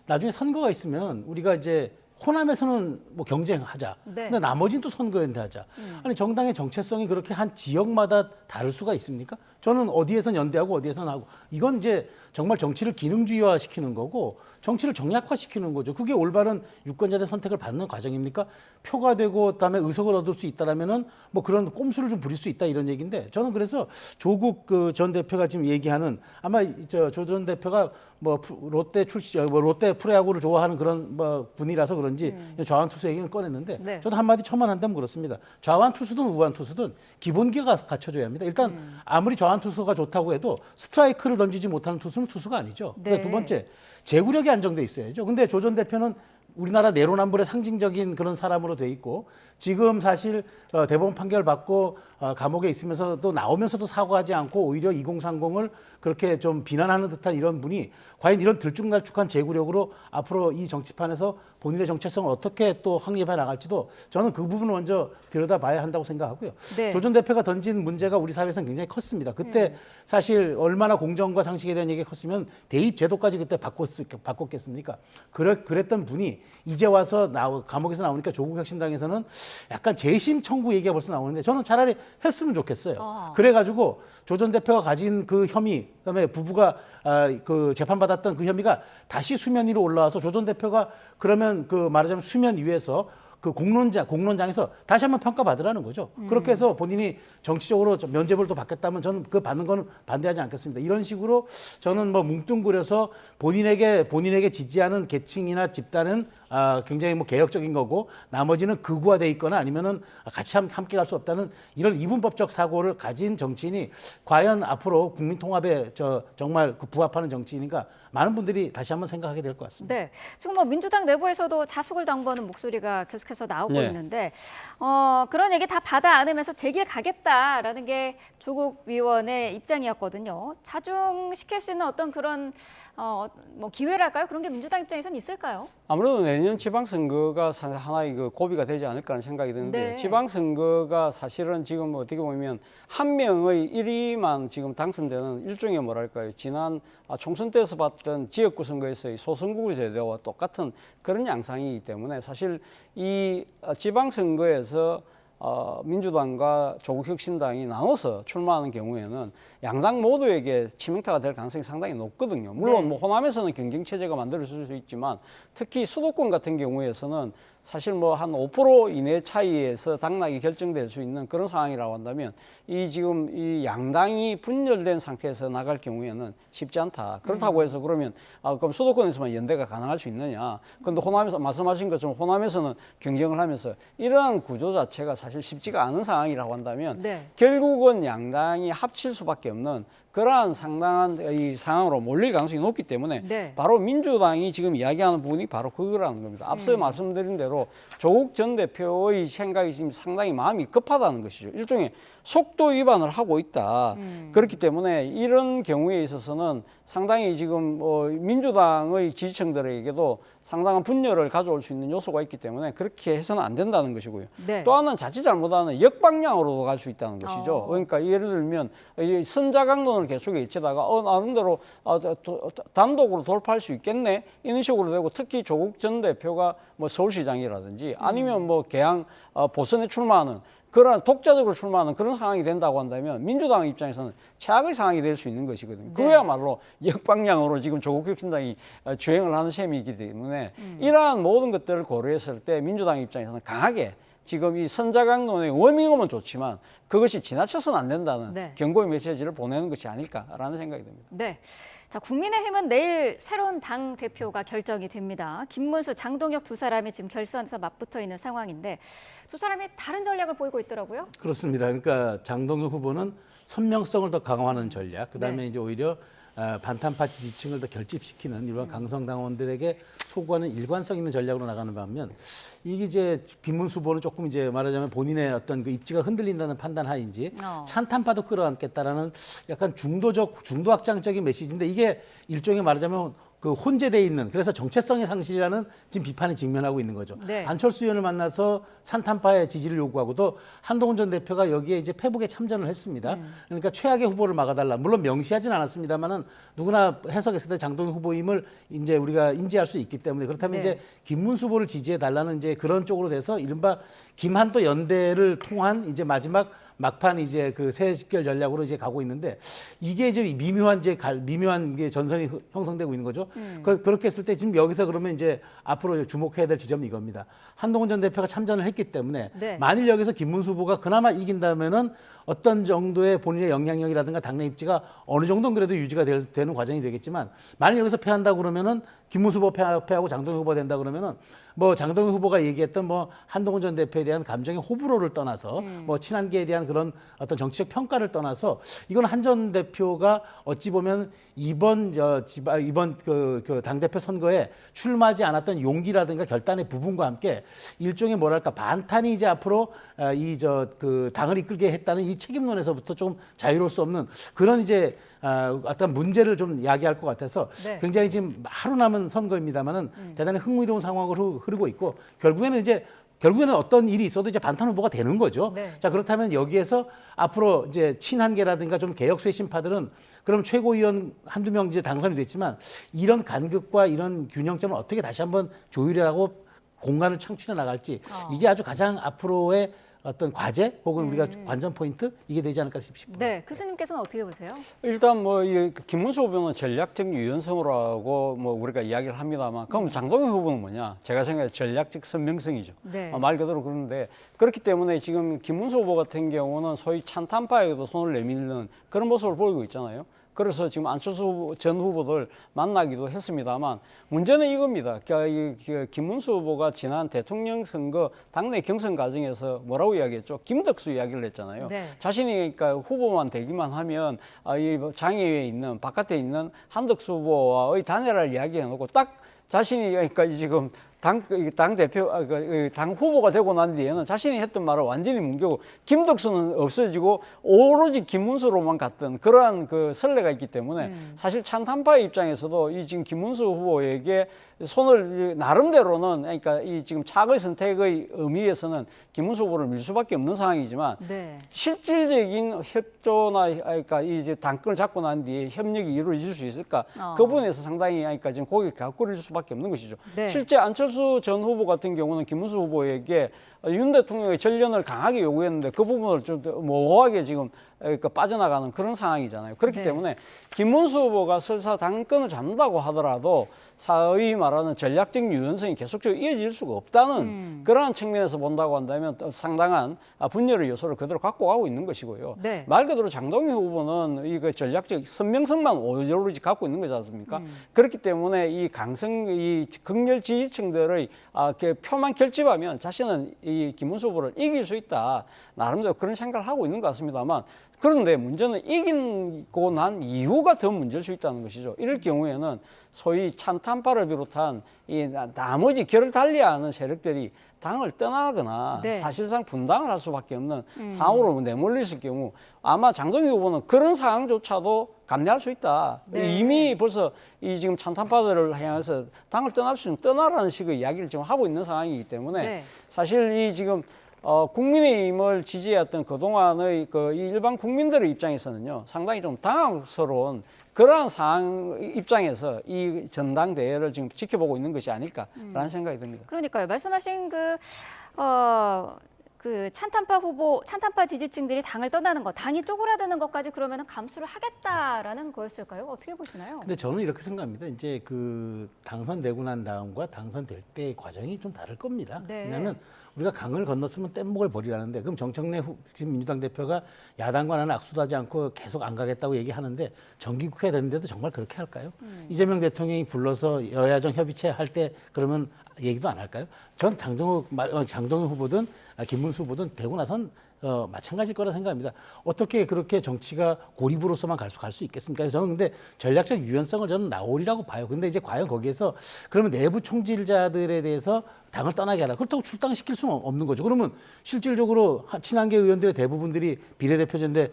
나중에 선거가 있으면 우리가 이제 호남에서는 뭐 경쟁하자. 근데 나머지는 또 선거연대 하자. 아니 정당의 정체성이 그렇게 한 지역마다 다를 수가 있습니까? 저는 어디에선 연대하고 어디에선 하고 이건 이제 정말 정치를 기능주의화 시키는 거고 정치를 정략화 시키는 거죠. 그게 올바른 유권자들의 선택을 받는 과정입니까? 표가 되고 그다음에 의석을 얻을 수 있다라면은 뭐 그런 꼼수를 좀 부릴 수 있다 이런 얘기인데 저는 그래서 조국 전 대표가 지금 얘기하는 아마 조 전 대표가 롯데 롯데 프로야구를 좋아하는 그런 분이라서 그런지 좌완 투수 얘기는 꺼냈는데 네. 저도 한마디 첨언한다면 그렇습니다. 좌완 투수든 우완 투수든 기본기가 갖춰져야 합니다. 일단 아무리 좌완 투수가 좋다고 해도 스트라이크를 던지지 못하는 투수는 투수가 아니죠. 네. 두 번째, 제구력이 안정돼 있어야죠. 근데 조 전 대표는 우리나라 내로남불의 상징적인 그런 사람으로 돼 있고 지금 사실 대법원 판결 받고 감옥에 있으면서도 나오면서도 사과하지 않고 오히려 2030을 그렇게 좀 비난하는 듯한 이런 분이 과연 이런 들쭉날쭉한 제구력으로 앞으로 이 정치판에서 본인의 정체성을 어떻게 또 확립해 나갈지도 저는 그 부분을 먼저 들여다봐야 한다고 생각하고요. 네. 조 전 대표가 던진 문제가 우리 사회에서는 굉장히 컸습니다. 그때 사실 얼마나 공정과 상식에 대한 얘기가 컸으면 대입 제도까지 그때 바꿨겠습니까? 그랬던 분이 이제 와서 감옥에서 나오니까 조국 혁신당에서는 약간 재심 청구 얘기가 벌써 나오는데 저는 차라리 했으면 좋겠어요. 그래가지고 조 전 대표가 가진 그 혐의, 그다음에 부부가 그 재판받았던 그 혐의가 다시 수면 위로 올라와서 조 전 대표가 그러면 그 말하자면 수면 위에서 그 공론장에서 다시 한번 평가받으라는 거죠. 그렇게 해서 본인이 정치적으로 면죄부를 또 받겠다면 저는 그 받는 거는 반대하지 않겠습니다. 이런 식으로 저는 뭉뚱그려서 본인에게 지지하는 계층이나 집단은 굉장히 개혁적인 거고 나머지는 극우화돼 있거나 아니면은 같이 함께 갈 수 없다는 이런 이분법적 사고를 가진 정치인이 과연 앞으로 국민 통합에 정말 부합하는 정치인인가 많은 분들이 다시 한번 생각하게 될 것 같습니다. 네, 지금 민주당 내부에서도 자숙을 당부하는 목소리가 계속해서 나오고 네. 있는데 그런 얘기 다 받아 안으면서 제 길 가겠다라는 게 조국 위원의 입장이었거든요. 자중시킬 수 있는 어떤 그런 기회랄까요? 그런 게 민주당 입장에서는 있을까요? 아무래도 내년 지방선거가 하나의 그 고비가 되지 않을까 하는 생각이 드는데 네. 지방선거가 사실은 지금 어떻게 보면 한 명의 1위만 지금 당선되는 일종의 뭐랄까요? 지난 총선 때에서 봤던 지역구 선거에서의 소선거구 제도와 똑같은 그런 양상이기 때문에 사실 이 지방선거에서 민주당과 조국혁신당이 나눠서 출마하는 경우에는 양당 모두에게 치명타가 될 가능성이 상당히 높거든요. 물론 호남에서는 경쟁 체제가 만들어질 수 있지만 특히 수도권 같은 경우에서는 사실 한 5% 이내 차이에서 당락이 결정될 수 있는 그런 상황이라고 한다면 지금 이 양당이 분열된 상태에서 나갈 경우에는 쉽지 않다. 그렇다고 해서 그러면 그럼 수도권에서만 연대가 가능할 수 있느냐? 그런데 호남에서 말씀하신 것처럼 호남에서는 경쟁을 하면서 이러한 구조 자체가 사실 쉽지가 않은 상황이라고 한다면 결국은 양당이 합칠 수밖에 없는 그러한 상당한 이 상황으로 몰릴 가능성이 높기 때문에 바로 민주당이 지금 이야기하는 부분이 바로 그거라는 겁니다. 앞서 말씀드린 대로 조국 전 대표의 생각이 지금 상당히 마음이 급하다는 것이죠. 일종의 속도 위반을 하고 있다. 그렇기 때문에 이런 경우에 있어서는 상당히 지금 민주당의 지지층들에게도 상당한 분열을 가져올 수 있는 요소가 있기 때문에 그렇게 해서는 안 된다는 것이고요. 또 하나는 자칫 잘못하면 역방향으로도 갈 수 있다는 것이죠. 그러니까 예를 들면 선자강론을 계속 외치다가 나름대로 단독으로 돌파할 수 있겠네 이런 식으로 되고 특히 조국 전 대표가 서울시장이라든지 아니면 개항 보선에 출마하는 그런 독자적으로 출마하는 그런 상황이 된다고 한다면 민주당 입장에서는 최악의 상황이 될 수 있는 것이거든요. 그야말로 역방향으로 지금 조국 혁신당이 주행을 하는 셈이기 때문에 이러한 모든 것들을 고려했을 때 민주당 입장에서는 강하게 지금 이 선자강론의 워밍업은 좋지만 그것이 지나쳐서는 안 된다는 경고의 메시지를 보내는 것이 아닐까라는 생각이 듭니다. 네. 자, 국민의힘은 내일 새로운 당 대표가 결정이 됩니다. 김문수, 장동혁 두 사람이 지금 결선에서 맞붙어 있는 상황인데 두 사람이 다른 전략을 보이고 있더라고요. 그렇습니다. 그러니까 장동혁 후보는 선명성을 더 강화하는 전략, 그다음에 이제 오히려 반탄파 지지층을 더 결집시키는 일반 강성당원들에게 소구하는 일관성 있는 전략으로 나가는 반면 이게 이제 김문수 후보는 조금 이제 말하자면 본인의 어떤 그 입지가 흔들린다는 판단 하인지 찬탄파도 끌어안겠다라는 약간 중도 확장적인 메시지인데 이게 일종의 말하자면 그 혼재돼 있는 그래서 정체성의 상실이라는 지금 비판에 직면하고 있는 거죠. 안철수 의원을 만나서 산탄파의 지지를 요구하고 또 한동훈 전 대표가 여기에 이제 페북에 참전을 했습니다. 그러니까 최악의 후보를 막아달라. 물론 명시하진 않았습니다만은 누구나 해석했을 때 장동혁 후보임을 이제 우리가 인지할 수 있기 때문에 그렇다면 이제 김문수 후보를 지지해 달라는 이제 그런 쪽으로 돼서 이른바 김한도 연대를 통한 이제 마지막 막판 이제 그 새 직결 전략으로 이제 가고 있는데 이게 이제 미묘한 게 전선이 형성되고 있는 거죠. 그렇게 했을 때 지금 여기서 그러면 이제 앞으로 주목해야 될 지점이 이겁니다. 한동훈 전 대표가 참전을 했기 때문에 만일 여기서 김문수 후보가 그나마 이긴다면은 어떤 정도의 본인의 영향력이라든가 당내 입지가 어느 정도는 그래도 유지가 되는 과정이 되겠지만 만약 여기서 패한다고 그러면은 김문수 후보 패하고 장동희 후보 된다 그러면은 뭐 장동희 후보가 얘기했던 뭐 한동훈 전 대표에 대한 감정의 호불호를 떠나서 뭐 친한계에 대한 그런 어떤 정치적 평가를 떠나서 이건 한 전 대표가 어찌 보면 이번 그 당대표 선거에 출마하지 않았던 용기라든가 결단의 부분과 함께 일종의 뭐랄까 반탄이 이제 앞으로 그 당을 이끌게 했다는 이 책임론에서부터 좀 자유로울 수 없는 그런 이제 어떤 문제를 좀 이야기할 것 같아서 네. 굉장히 지금 하루 남은 선거입니다만은 대단히 흥미로운 상황으로 흐르고 있고 결국에는 어떤 일이 있어도 이제 반탄 후보가 되는 거죠. 네. 자, 그렇다면 여기에서 앞으로 이제 친한계라든가 좀 개혁 쇄신파들은 그럼 최고위원 한두 명 이제 당선이 됐지만 이런 간극과 이런 균형점을 어떻게 다시 한번 조율하고 공간을 창출해 나갈지 이게 아주 가장 앞으로의 어떤 과제 혹은 우리가 관전 포인트 이게 되지 않을까 싶습니다. 네, 교수님께서는 어떻게 보세요? 일단 뭐 이 김문수 후보는 전략적 유연성으로 하고 뭐 우리가 이야기를 합니다만 그럼 장동희 후보는 뭐냐? 제가 생각해 전략적 선명성이죠. 네. 말 그대로 그런데 그렇기 때문에 지금 김문수 후보 같은 경우는 소위 찬탄파에도 손을 내밀는 그런 모습을 보이고 있잖아요. 그래서 지금 안철수 전 후보들 만나기도 했습니다만 문제는 이겁니다. 그러니까 김문수 후보가 지난 대통령 선거 당내 경선 과정에서 뭐라고 이야기했죠? 김덕수 이야기를 했잖아요. 네. 자신이 그러니까 후보만 되기만 하면 이 장애에 있는 바깥에 있는 한덕수 후보와의 단일화를 이야기해놓고 딱 자신이 그러니까 지금 당 대표, 당 후보가 되고 난 뒤에는 자신이 했던 말을 완전히 뭉개고 김덕수는 없어지고 오로지 김문수로만 갔던 그러한 그 선례가 있기 때문에 사실 찬탄파의 입장에서도 이 지금 김문수 후보에게 손을 나름대로는 그러니까 이 지금 차의 선택의 의미에서는 김문수 후보를 밀 수밖에 없는 상황이지만 네. 실질적인 협조나 그러니까 이제 당권을 잡고 난 뒤에 협력이 이루어질 수 있을까? 그 부분에서 상당히 그러니까 지금 고개 갸꾸릴 수밖에 없는 것이죠. 네. 실제 안철수 전 후보 같은 경우는 김문수 후보에게 윤 대통령의 전련을 강하게 요구했는데 그 부분을 좀 모호하게 지금 그러니까 빠져나가는 그런 상황이잖아요. 그렇기 네. 때문에 김문수 후보가 설사 당권을 잡는다고 하더라도 사의 말하는 전략적 유연성이 계속적으로 이어질 수가 없다는 그러한 측면에서 본다고 한다면 또 상당한 분열의 요소를 그대로 갖고 가고 있는 것이고요. 네. 말 그대로 장동희 후보는 이 전략적 선명성만 오로지 갖고 있는 거지 않습니까? 그렇기 때문에 이 이 극렬 지지층들의 표만 결집하면 자신은 이 김문수 후보를 이길 수 있다. 나름대로 그런 생각을 하고 있는 것 같습니다만 그런데 문제는 이기고 난 이후가 더 문제일 수 있다는 것이죠. 이럴 경우에는 소위 찬탄파를 비롯한 이 나머지 결을 달리하는 세력들이 당을 떠나거나 네. 사실상 분당을 할 수밖에 없는 상황으로 내몰렸을 경우 아마 장동희 후보는 그런 상황조차도 감내할 수 있다. 네. 이미 벌써 이 지금 찬탄파들을 향해서 당을 떠날 수 있는 떠나라는 식의 이야기를 지금 하고 있는 상황이기 때문에 네. 사실 이 지금 국민의힘을 지지했던 그동안의 이 일반 국민들의 입장에서는요, 상당히 좀 당황스러운 그러한 상황 입장에서 이 전당대회를 지금 지켜보고 있는 것이 아닐까라는 생각이 듭니다. 그러니까요. 말씀하신 그 찬탄파 지지층들이 당을 떠나는 것, 당이 쪼그라드는 것까지 그러면 감수를 하겠다라는 거였을까요? 어떻게 보시나요? 근데 저는 이렇게 생각합니다. 이제 그 당선되고 난 다음과 당선될 때의 과정이 좀 다를 겁니다. 네. 왜냐하면 우리가 강을 건넜으면 뗏목을 버리라는데 그럼 정청래 지금 민주당 대표가 야당과 나는 악수도 하지 않고 계속 안 가겠다고 얘기하는데 정기국회 되는데도 정말 그렇게 할까요? 이재명 대통령이 불러서 여야정 협의체 할 때 그러면 얘기도 안 할까요? 전 장동희 후보든 김문수 후보든 되고 나선 마찬가지일 거라 생각합니다. 어떻게 그렇게 정치가 고립으로서만 갈 수 있겠습니까? 저는 근데 전략적 유연성을 저는 나오리라고 봐요. 근데 이제 과연 거기에서 그러면 내부 총질자들에 대해서 당을 떠나게 하라. 그렇다고 출당시킬 수는 없는 거죠. 그러면 실질적으로 친한계 의원들의 대부분들이 비례대표제인데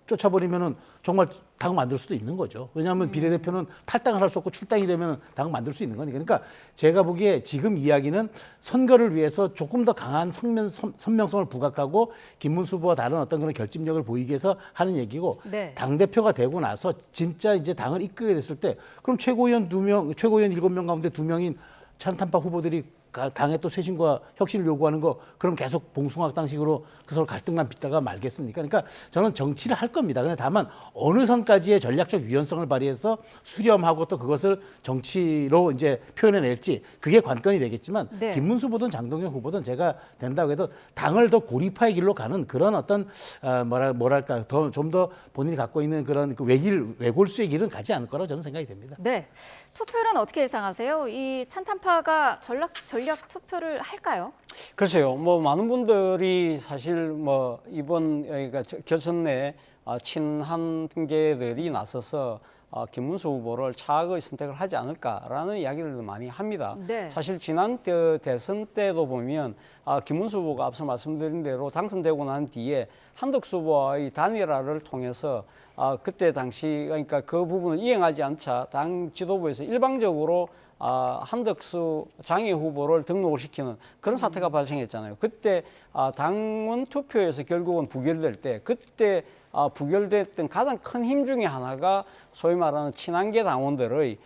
쫓아버리면은 정말 당을 만들 수도 있는 거죠. 왜냐하면 비례대표는 탈당을 할 수 없고 출당이 되면 당을 만들 수 있는 거니까. 그러니까 제가 보기에 지금 이야기는 선거를 위해서 조금 더 강한 선명성을 부각하고 김문수 후보와 다른 어떤 그런 결집력을 보이기 위해서 하는 얘기고 네. 당대표가 되고 나서 진짜 이제 당을 이끌게 됐을 때 그럼 최고위원 7명 가운데 2명인 찬탄파 후보들이 당의 또 쇄신과 혁신을 요구하는 거 그럼 계속 봉숭아학당식으로 그 서로 갈등만 빚다가 말겠습니까? 그러니까 저는 정치를 할 겁니다. 근데 다만 어느 선까지의 전략적 유연성을 발휘해서 수렴하고 또 그것을 정치로 이제 표현해낼지 그게 관건이 되겠지만 네. 김문수 후보든 장동영 후보든 제가 된다고 해도 당을 더 고립화의 길로 가는 그런 어떤 뭐랄까 좀 더 본인이 갖고 있는 그런 그 외골수의 길은 가지 않을 거라고 저는 생각이 됩니다. 네. 투표는 어떻게 예상하세요? 이 찬탄파가 전략 투표를 할까요? 글쎄요. 뭐 많은 분들이 사실 뭐 이번 그러니까 결선 내 친한계들이 나서서 김문수 후보를 차악의 선택을 하지 않을까라는 이야기를 많이 합니다. 네. 사실 지난 대선 때도 보면 김문수 후보가 앞서 말씀드린 대로 당선되고 난 뒤에 한덕수 후보와의 단일화를 통해서 그때 당시 그러니까 그 부분을 이행하지 않자 당 지도부에서 일방적으로 한덕수 장애 후보를 등록을 시키는 그런 사태가 발생했잖아요. 그때 당원 투표에서 결국은 부결될 때 그때 부결됐던 가장 큰 힘 중에 하나가 소위 말하는 친한계 당원들의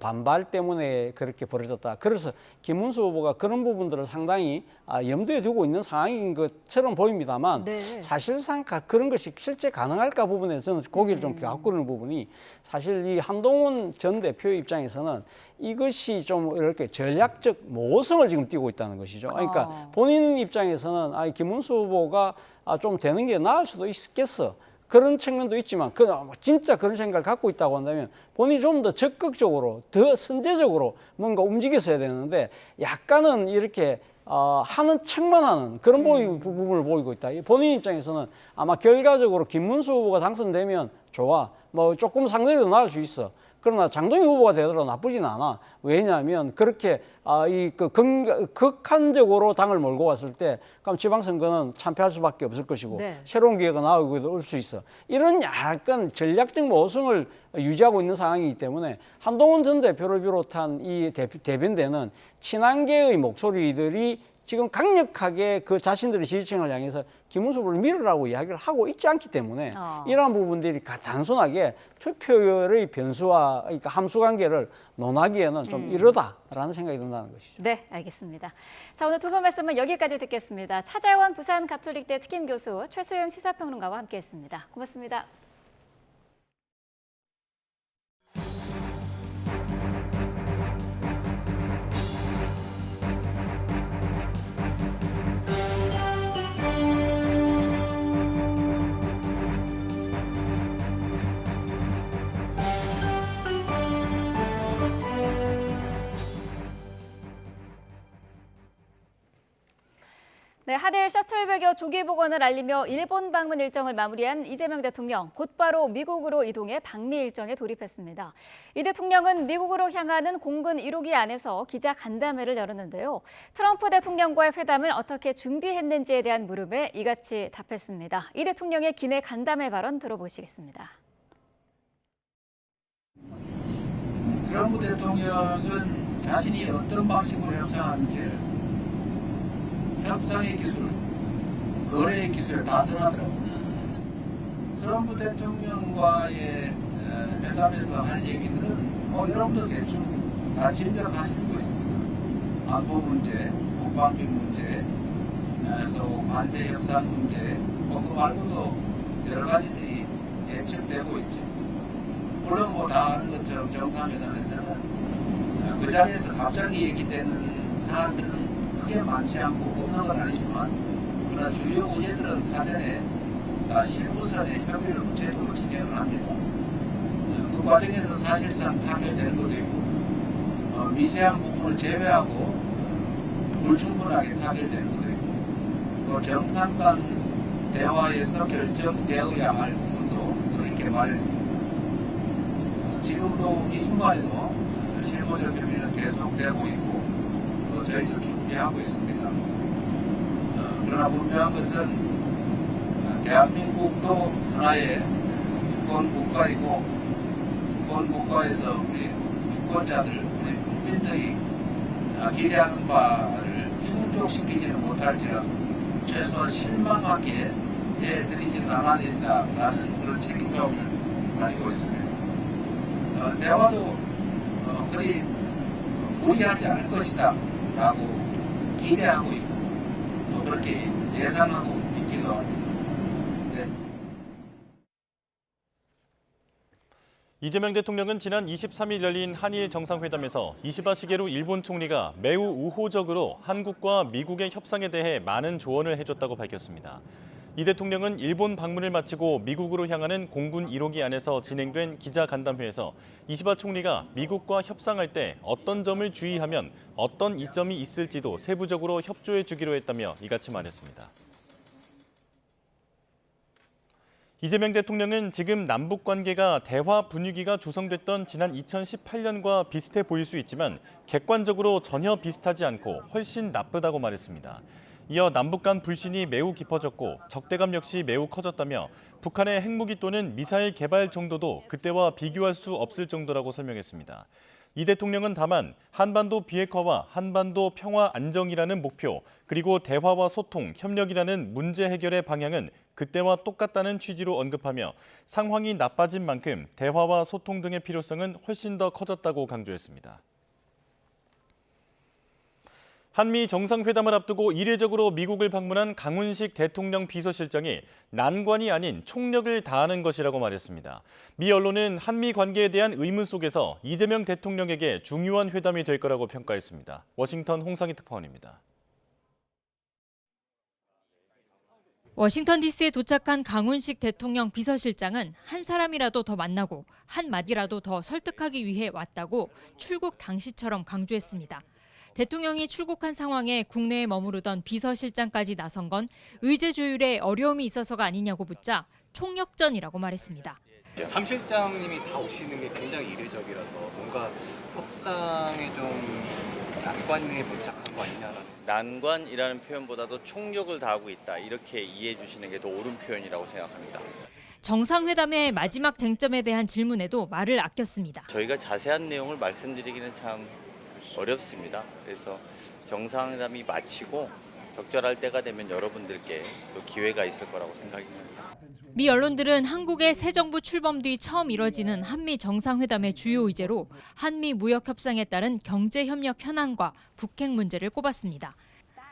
반발 때문에 그렇게 벌어졌다. 그래서 김문수 후보가 그런 부분들을 상당히 염두에 두고 있는 상황인 것처럼 보입니다만 네. 사실상 그런 것이 실제 가능할까 부분에 저는 고개를 좀 갸웃거리는 부분이 사실 이 한동훈 전 대표의 입장에서는 이것이 좀 이렇게 전략적 모성을 지금 띠고 있다는 것이죠. 그러니까 본인 입장에서는 김문수 후보가 좀 되는 게 나을 수도 있겠어. 그런 측면도 있지만 진짜 그런 생각을 갖고 있다고 한다면 본인이 좀 더 적극적으로 더 선제적으로 뭔가 움직였어야 되는데 약간은 이렇게 하는 척만 하는 그런 부분을 보이고 있다. 본인 입장에서는 아마 결과적으로 김문수 후보가 당선되면 좋아. 뭐 조금 상대적으로 나을 수 있어. 그러나 장동영 후보가 되더라도 나쁘진 않아. 왜냐하면 그렇게 극한적으로 당을 몰고 왔을 때 그럼 지방선거는 참패할 수밖에 없을 것이고 네. 새로운 기회가 나오기도 올 수 있어. 이런 약간 전략적 모성을 유지하고 있는 상황이기 때문에 한동훈 전 대표를 비롯한 이 대변대는 친한계의 목소리들이 지금 강력하게 그 자신들의 지지층을 향해서 김문수 후보를 밀으라고 이야기를 하고 있지 않기 때문에 이러한 부분들이 단순하게 투표율의 변수와 그러니까 함수관계를 논하기에는 좀 이르다라는 생각이 든다는 것이죠. 네, 알겠습니다. 자, 오늘 두 번 말씀은 여기까지 듣겠습니다. 차재원 부산 가톨릭대 특임교수 최소영 시사평론가와 함께했습니다. 고맙습니다. 네, 하델 셔틀 외교 조기 복원을 알리며 일본 방문 일정을 마무리한 이재명 대통령, 곧바로 미국으로 이동해 방미 일정에 돌입했습니다. 이 대통령은 미국으로 향하는 공군 1호기 안에서 기자 간담회를 열었는데요. 트럼프 대통령과의 회담을 어떻게 준비했는지에 대한 물음에 이같이 답했습니다. 이 대통령의 기내 간담회 발언 들어보시겠습니다. 트럼프 대통령은 자신이 어떤 방식으로 협상하는지 협상의 기술, 거래의 기술을 다 써놨더라고요. 트럼프 대통령과의 회담에서 할 얘기들은 여러분도 대충 다 짐작하시는 것입니다. 안보 문제, 국방비 문제, 또 관세 협상 문제, 그 말고도 여러 가지들이 예측되고 있죠. 물론 다 아는 것처럼 정상회담에서는 그 자리에서 갑자기 얘기되는 사안들은 크게 많지 않고 없는 건 아니지만 그러나 주요 문제들은 사전에 다 실무선에 협의를 구체적으로 진행을 합니다. 그 과정에서 사실상 타결되는 것도 있고 미세한 부분을 제외하고 불충분하게 타결되는 것도 있고 또 정상 간 대화에서 결정되어야 할 부분도 이렇게 마련입니다. 지금도 이 순간에도 실무적 협의는 계속되고 있고 저희도 준비하고 있습니다. 그러나 분명한 것은 대한민국도 하나의 주권 국가이고 주권 국가에서 우리 주권자들, 우리 국민들이 기대하는 바를 충족시키지는 못할지라도 최소한 실망하게 해드리지는 않아야 된다라는 그런 책임감을 가지고 있습니다. 대화도 그리 무리하지 않을 것이다. 라고 기대하고 있고 또 그렇게 예상하고 있기도 합니다. 네. 이재명 대통령은 지난 23일 열린 한일 정상회담에서 이시바 시게루 일본 총리가 매우 우호적으로 한국과 미국의 협상에 대해 많은 조언을 해줬다고 밝혔습니다. 이 대통령은 일본 방문을 마치고 미국으로 향하는 공군 1호기 안에서 진행된 기자간담회에서 이시바 총리가 미국과 협상할 때 어떤 점을 주의하면 어떤 이점이 있을지도 세부적으로 협조해 주기로 했다며 이같이 말했습니다. 이재명 대통령은 지금 남북 관계가 대화 분위기가 조성됐던 지난 2018년과 비슷해 보일 수 있지만 객관적으로 전혀 비슷하지 않고 훨씬 나쁘다고 말했습니다. 이어 남북 간 불신이 매우 깊어졌고 적대감 역시 매우 커졌다며 북한의 핵무기 또는 미사일 개발 정도도 그때와 비교할 수 없을 정도라고 설명했습니다. 이 대통령은 다만 한반도 비핵화와 한반도 평화 안정이라는 목표, 그리고 대화와 소통, 협력이라는 문제 해결의 방향은 그때와 똑같다는 취지로 언급하며 상황이 나빠진 만큼 대화와 소통 등의 필요성은 훨씬 더 커졌다고 강조했습니다. 한미 정상회담을 앞두고 이례적으로 미국을 방문한 강훈식 대통령 비서실장이 난관이 아닌 총력을 다하는 것이라고 말했습니다. 미 언론은 한미 관계에 대한 의문 속에서 이재명 대통령에게 중요한 회담이 될 거라고 평가했습니다. 워싱턴 홍상희 특파원입니다. 워싱턴 DC에 도착한 강훈식 대통령 비서실장은 한 사람이라도 더 만나고 한 마디라도 더 설득하기 위해 왔다고 출국 당시처럼 강조했습니다. 대통령이 출국한 상황에 국내에 머무르던 비서실장까지 나선 건 의제 조율에 어려움이 있어서가 아니냐고 묻자 총력전이라고 말했습니다. 참 실장님이 다 오시는 게 굉장히 이례적이라서 뭔가 협상에 좀 난관에 봉착한 거 아니냐라는. 난관이라는 표현보다도 총력을 다하고 있다, 이렇게 이해해 주시는 게 더 옳은 표현이라고 생각합니다. 정상회담의 마지막 쟁점에 대한 질문에도 말을 아꼈습니다. 저희가 자세한 내용을 말씀드리기는 참 어렵습니다. 그래서 정상회담이 마치고 적절할 때가 되면 여러분들께 또 기회가 있을 거라고 생각이 듭니다. 미 언론들은 한국의 새 정부 출범 뒤 처음 이뤄지는 한미 정상회담의 주요 의제로 한미 무역 협상에 따른 경제 협력 현안과 북핵 문제를 꼽았습니다.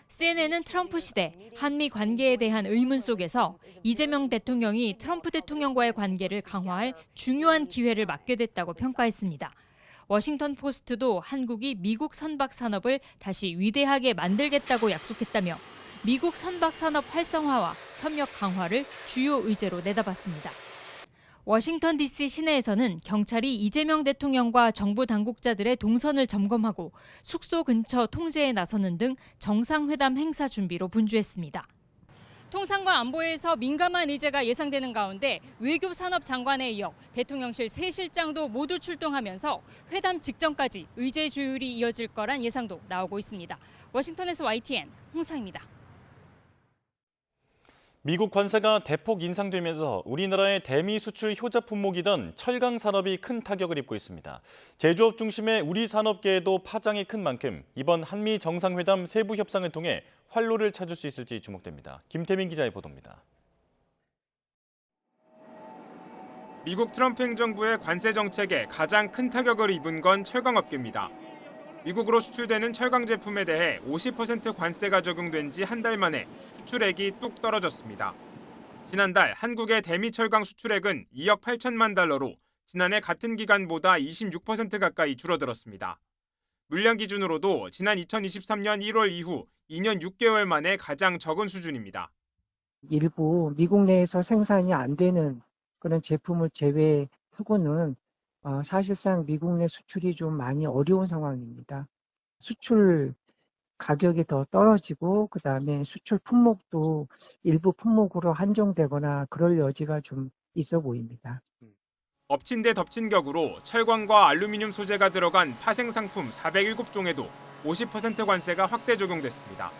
CNN은 트럼프 시대 한미 관계에 대한 의문 속에서 이재명 대통령이 트럼프 대통령과의 관계를 강화할 중요한 기회를 맞게 됐다고 평가했습니다. 워싱턴 포스트도 한국이 미국 선박 산업을 다시 위대하게 만들겠다고 약속했다며 미국 선박 산업 활성화와 협력 강화를 주요 의제로 내다봤습니다. 워싱턴 DC 시내에서는 경찰이 이재명 대통령과 정부 당국자들의 동선을 점검하고 숙소 근처 통제에 나서는 등 정상회담 행사 준비로 분주했습니다. 통상과 안보에서 민감한 의제가 예상되는 가운데 외교산업 장관에 이어 대통령실 새 실장도 모두 출동하면서 회담 직전까지 의제 조율이 이어질 거란 예상도 나오고 있습니다. 워싱턴에서 YTN 홍상입니다. 미국 관세가 대폭 인상되면서 우리나라의 대미 수출 효자 품목이던 철강 산업이 큰 타격을 입고 있습니다. 제조업 중심의 우리 산업계에도 파장이 큰 만큼 이번 한미 정상회담 세부 협상을 통해 활로를 찾을 수 있을지 주목됩니다. 김태민 기자의 보도입니다. 미국 트럼프 행정부의 관세 정책에 가장 큰 타격을 입은 건 철강업계입니다. 미국으로 수출되는 철강 제품에 대해 50% 관세가 적용된 지 한 달 만에 수출액이 뚝 떨어졌습니다. 지난달 한국의 대미 철강 수출액은 2억 8천만 달러로 지난해 같은 기간보다 26% 가까이 줄어들었습니다. 물량 기준으로도 지난 2023년 1월 이후 2년 6개월 만에 가장 적은 수준입니다. 일부 미국 내에서 생산이 안 되는 그런 제품을 제외하고는 사실상 미국 내 수출이 좀 많이 어려운 상황입니다. 수출 가격이 더 떨어지고 그다음에 수출 품목도 일부 품목으로 한정되거나 그럴 여지가 좀 있어 보입니다. 엎친 데 덮친 격으로 철광과 알루미늄 소재가 들어간 파생 상품 407종에도 50% 관세가 확대 적용됐습니다.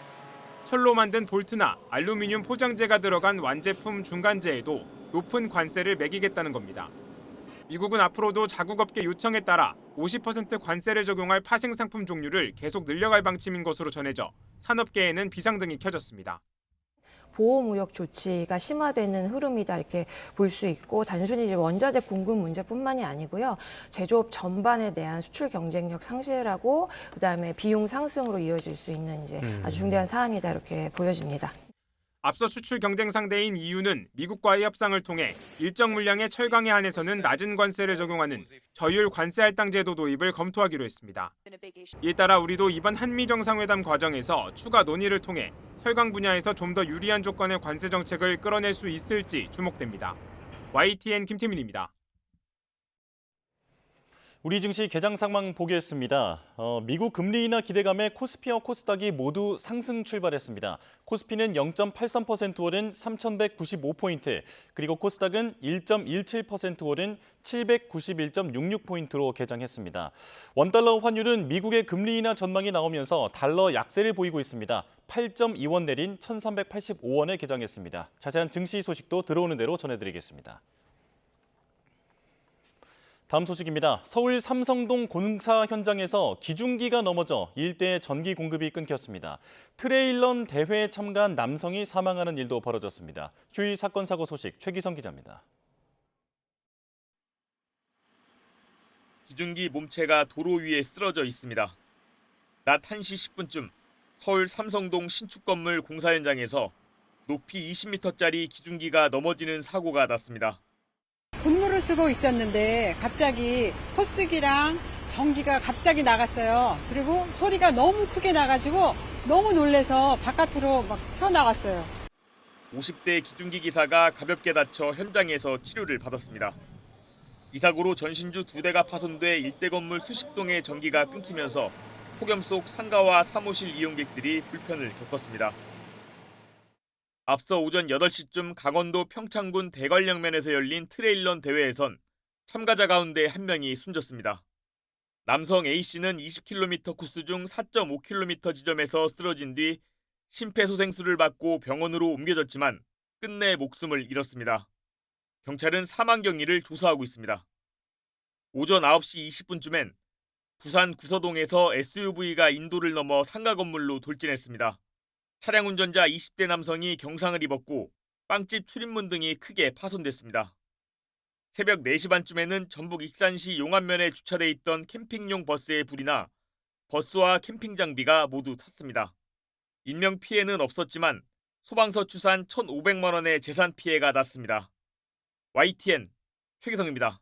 철로 만든 볼트나 알루미늄 포장재가 들어간 완제품 중간재에도 높은 관세를 매기겠다는 겁니다. 미국은 앞으로도 자국업계 요청에 따라 50% 관세를 적용할 파생 상품 종류를 계속 늘려갈 방침인 것으로 전해져 산업계에는 비상등이 켜졌습니다. 보호무역 조치가 심화되는 흐름이다 이렇게 볼 수 있고 단순히 이제 원자재 공급 문제뿐만이 아니고요. 제조업 전반에 대한 수출 경쟁력 상실하고 그다음에 비용 상승으로 이어질 수 있는 이제 아주 중대한 사안이다 이렇게 보여집니다. 앞서 수출 경쟁 상대인 EU는 미국과의 협상을 통해 일정 물량의 철강에 한해서는 낮은 관세를 적용하는 저율 관세 할당 제도 도입을 검토하기로 했습니다. 이에 따라 우리도 이번 한미 정상회담 과정에서 추가 논의를 통해 철강 분야에서 좀 더 유리한 조건의 관세 정책을 끌어낼 수 있을지 주목됩니다. YTN 김태민입니다. 우리 증시 개장 상황 보겠습니다. 미국 금리 인하 기대감에 코스피와 코스닥이 모두 상승 출발했습니다. 코스피는 0.83% 오른 3,195포인트, 그리고 코스닥은 1.17% 오른 791.66포인트로 개장했습니다. 원달러 환율은 미국의 금리 인하 전망이 나오면서 달러 약세를 보이고 있습니다. 8.2원 내린 1,385원에 개장했습니다. 자세한 증시 소식도 들어오는 대로 전해드리겠습니다. 다음 소식입니다. 서울 삼성동 공사 현장에서 기중기가 넘어져 일대에 전기 공급이 끊겼습니다. 트레일런 대회에 참가한 남성이 사망하는 일도 벌어졌습니다. 휴일 사건 사고 소식 최기성 기자입니다. 기중기 몸체가 도로 위에 쓰러져 있습니다. 낮 1시 10분쯤 서울 삼성동 신축 건물 공사 현장에서 높이 20m짜리 기중기가 넘어지는 사고가 났습니다. 군무를 쓰고 있었는데 갑자기 호스기랑 전기가 갑자기 나갔어요. 그리고 소리가 너무 크게 나가지고 너무 놀라서 바깥으로 막 새어나갔어요. 50대 기중기 기사가 가볍게 다쳐 현장에서 치료를 받았습니다. 이 사고로 전신주 2대가 파손돼 일대 건물 수십 동의 전기가 끊기면서 폭염 속 상가와 사무실 이용객들이 불편을 겪었습니다. 앞서 오전 8시쯤 강원도 평창군 대관령면에서 열린 트레일런 대회에선 참가자 가운데 한 명이 숨졌습니다. 남성 A씨는 20km 코스 중 4.5km 지점에서 쓰러진 뒤 심폐소생술을 받고 병원으로 옮겨졌지만 끝내 목숨을 잃었습니다. 경찰은 사망 경위를 조사하고 있습니다. 오전 9시 20분쯤엔 부산 구서동에서 SUV가 인도를 넘어 상가 건물로 돌진했습니다. 차량 운전자 20대 남성이 경상을 입었고 빵집 출입문 등이 크게 파손됐습니다. 새벽 4시 반쯤에는 전북 익산시 용안면에 주차돼 있던 캠핑용 버스에 불이 나 버스와 캠핑 장비가 모두 탔습니다. 인명 피해는 없었지만 소방서 추산 1,500만 원의 재산 피해가 났습니다. YTN 최기성입니다.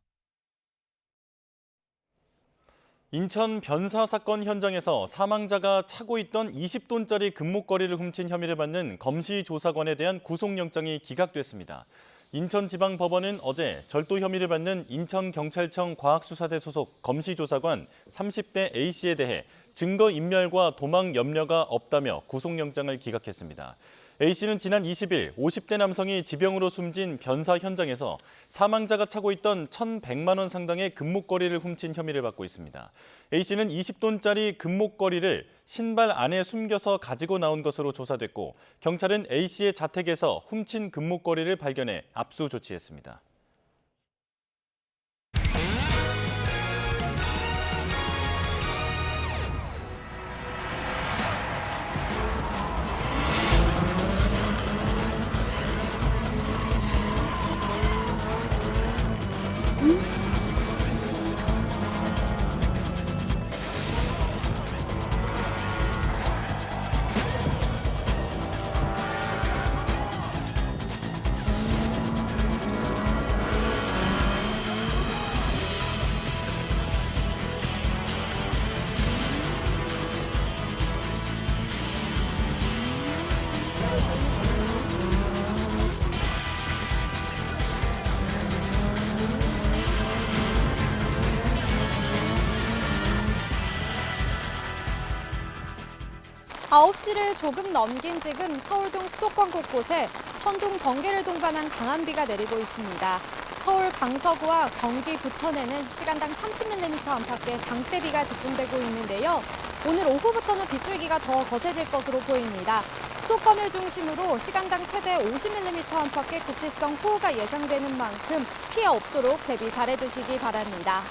인천 변사 사건 현장에서 사망자가 차고 있던 20돈짜리 금목걸이를 훔친 혐의를 받는 검시조사관에 대한 구속영장이 기각됐습니다. 인천지방법원은 어제 절도 혐의를 받는 인천경찰청 과학수사대 소속 검시조사관 30대 A씨에 대해 증거인멸과 도망 염려가 없다며 구속영장을 기각했습니다. A씨는 지난 20일 50대 남성이 지병으로 숨진 변사 현장에서 사망자가 차고 있던 1,100만 원 상당의 금목걸이를 훔친 혐의를 받고 있습니다. A씨는 20돈짜리 금목걸이를 신발 안에 숨겨서 가지고 나온 것으로 조사됐고 경찰은 A씨의 자택에서 훔친 금목걸이를 발견해 압수 조치했습니다. 아홉 시를 조금 넘긴 지금 서울동 수도권 곳곳에 천둥, 번개를 동반한 강한 비가 내리고 있습니다. 서울 강서구와 경기 부천에는 시간당 30mm 안팎의 장대비가 집중되고 있는데요. 오늘 오후부터는 빗줄기가 더 거세질 것으로 보입니다. 수도권을 중심으로 시간당 최대 50mm 안팎의 국지성 호우가 예상되는 만큼 피해 없도록 대비 잘해주시기 바랍니다.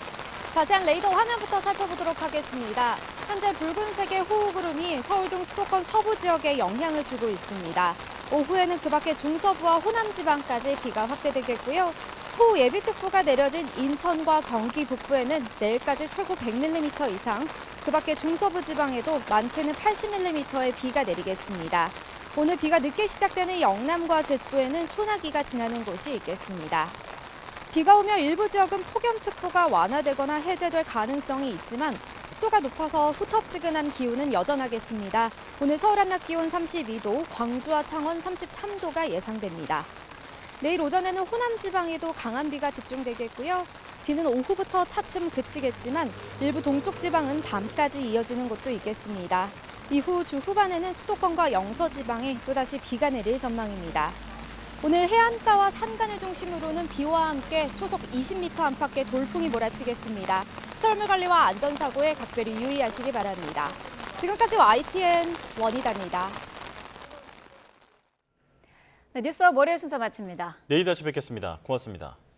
자세한 레이더 화면부터 살펴보도록 하겠습니다. 현재 붉은색의 호우구름이 서울등 수도권 서부 지역에 영향을 주고 있습니다. 오후에는 그 밖에 중서부와 호남 지방까지 비가 확대되겠고요. 호우예비특보가 내려진 인천과 경기 북부에는 내일까지 최고 100mm 이상, 그 밖에 중서부 지방에도 많게는 80mm의 비가 내리겠습니다. 오늘 비가 늦게 시작되는 영남과 제주도에는 소나기가 지나는 곳이 있겠습니다. 비가 오며 일부 지역은 폭염특보가 완화되거나 해제될 가능성이 있지만 습도가 높아서 후텁지근한 기온은 여전하겠습니다. 오늘 서울 한낮 기온 32도, 광주와 창원 33도가 예상됩니다. 내일 오전에는 호남 지방에도 강한 비가 집중되겠고요. 비는 오후부터 차츰 그치겠지만 일부 동쪽 지방은 밤까지 이어지는 곳도 있겠습니다. 이후 주 후반에는 수도권과 영서 지방에 또다시 비가 내릴 전망입니다. 오늘 해안가와 산간을 중심으로는 비와 함께 초속 20m 안팎의 돌풍이 몰아치겠습니다. 썰물 관리와 안전사고에 각별히 유의하시기 바랍니다. 지금까지 YTN 원희다입니다. 네, 뉴스와 월요일 순서 마칩니다. 내일 다시 뵙겠습니다. 고맙습니다.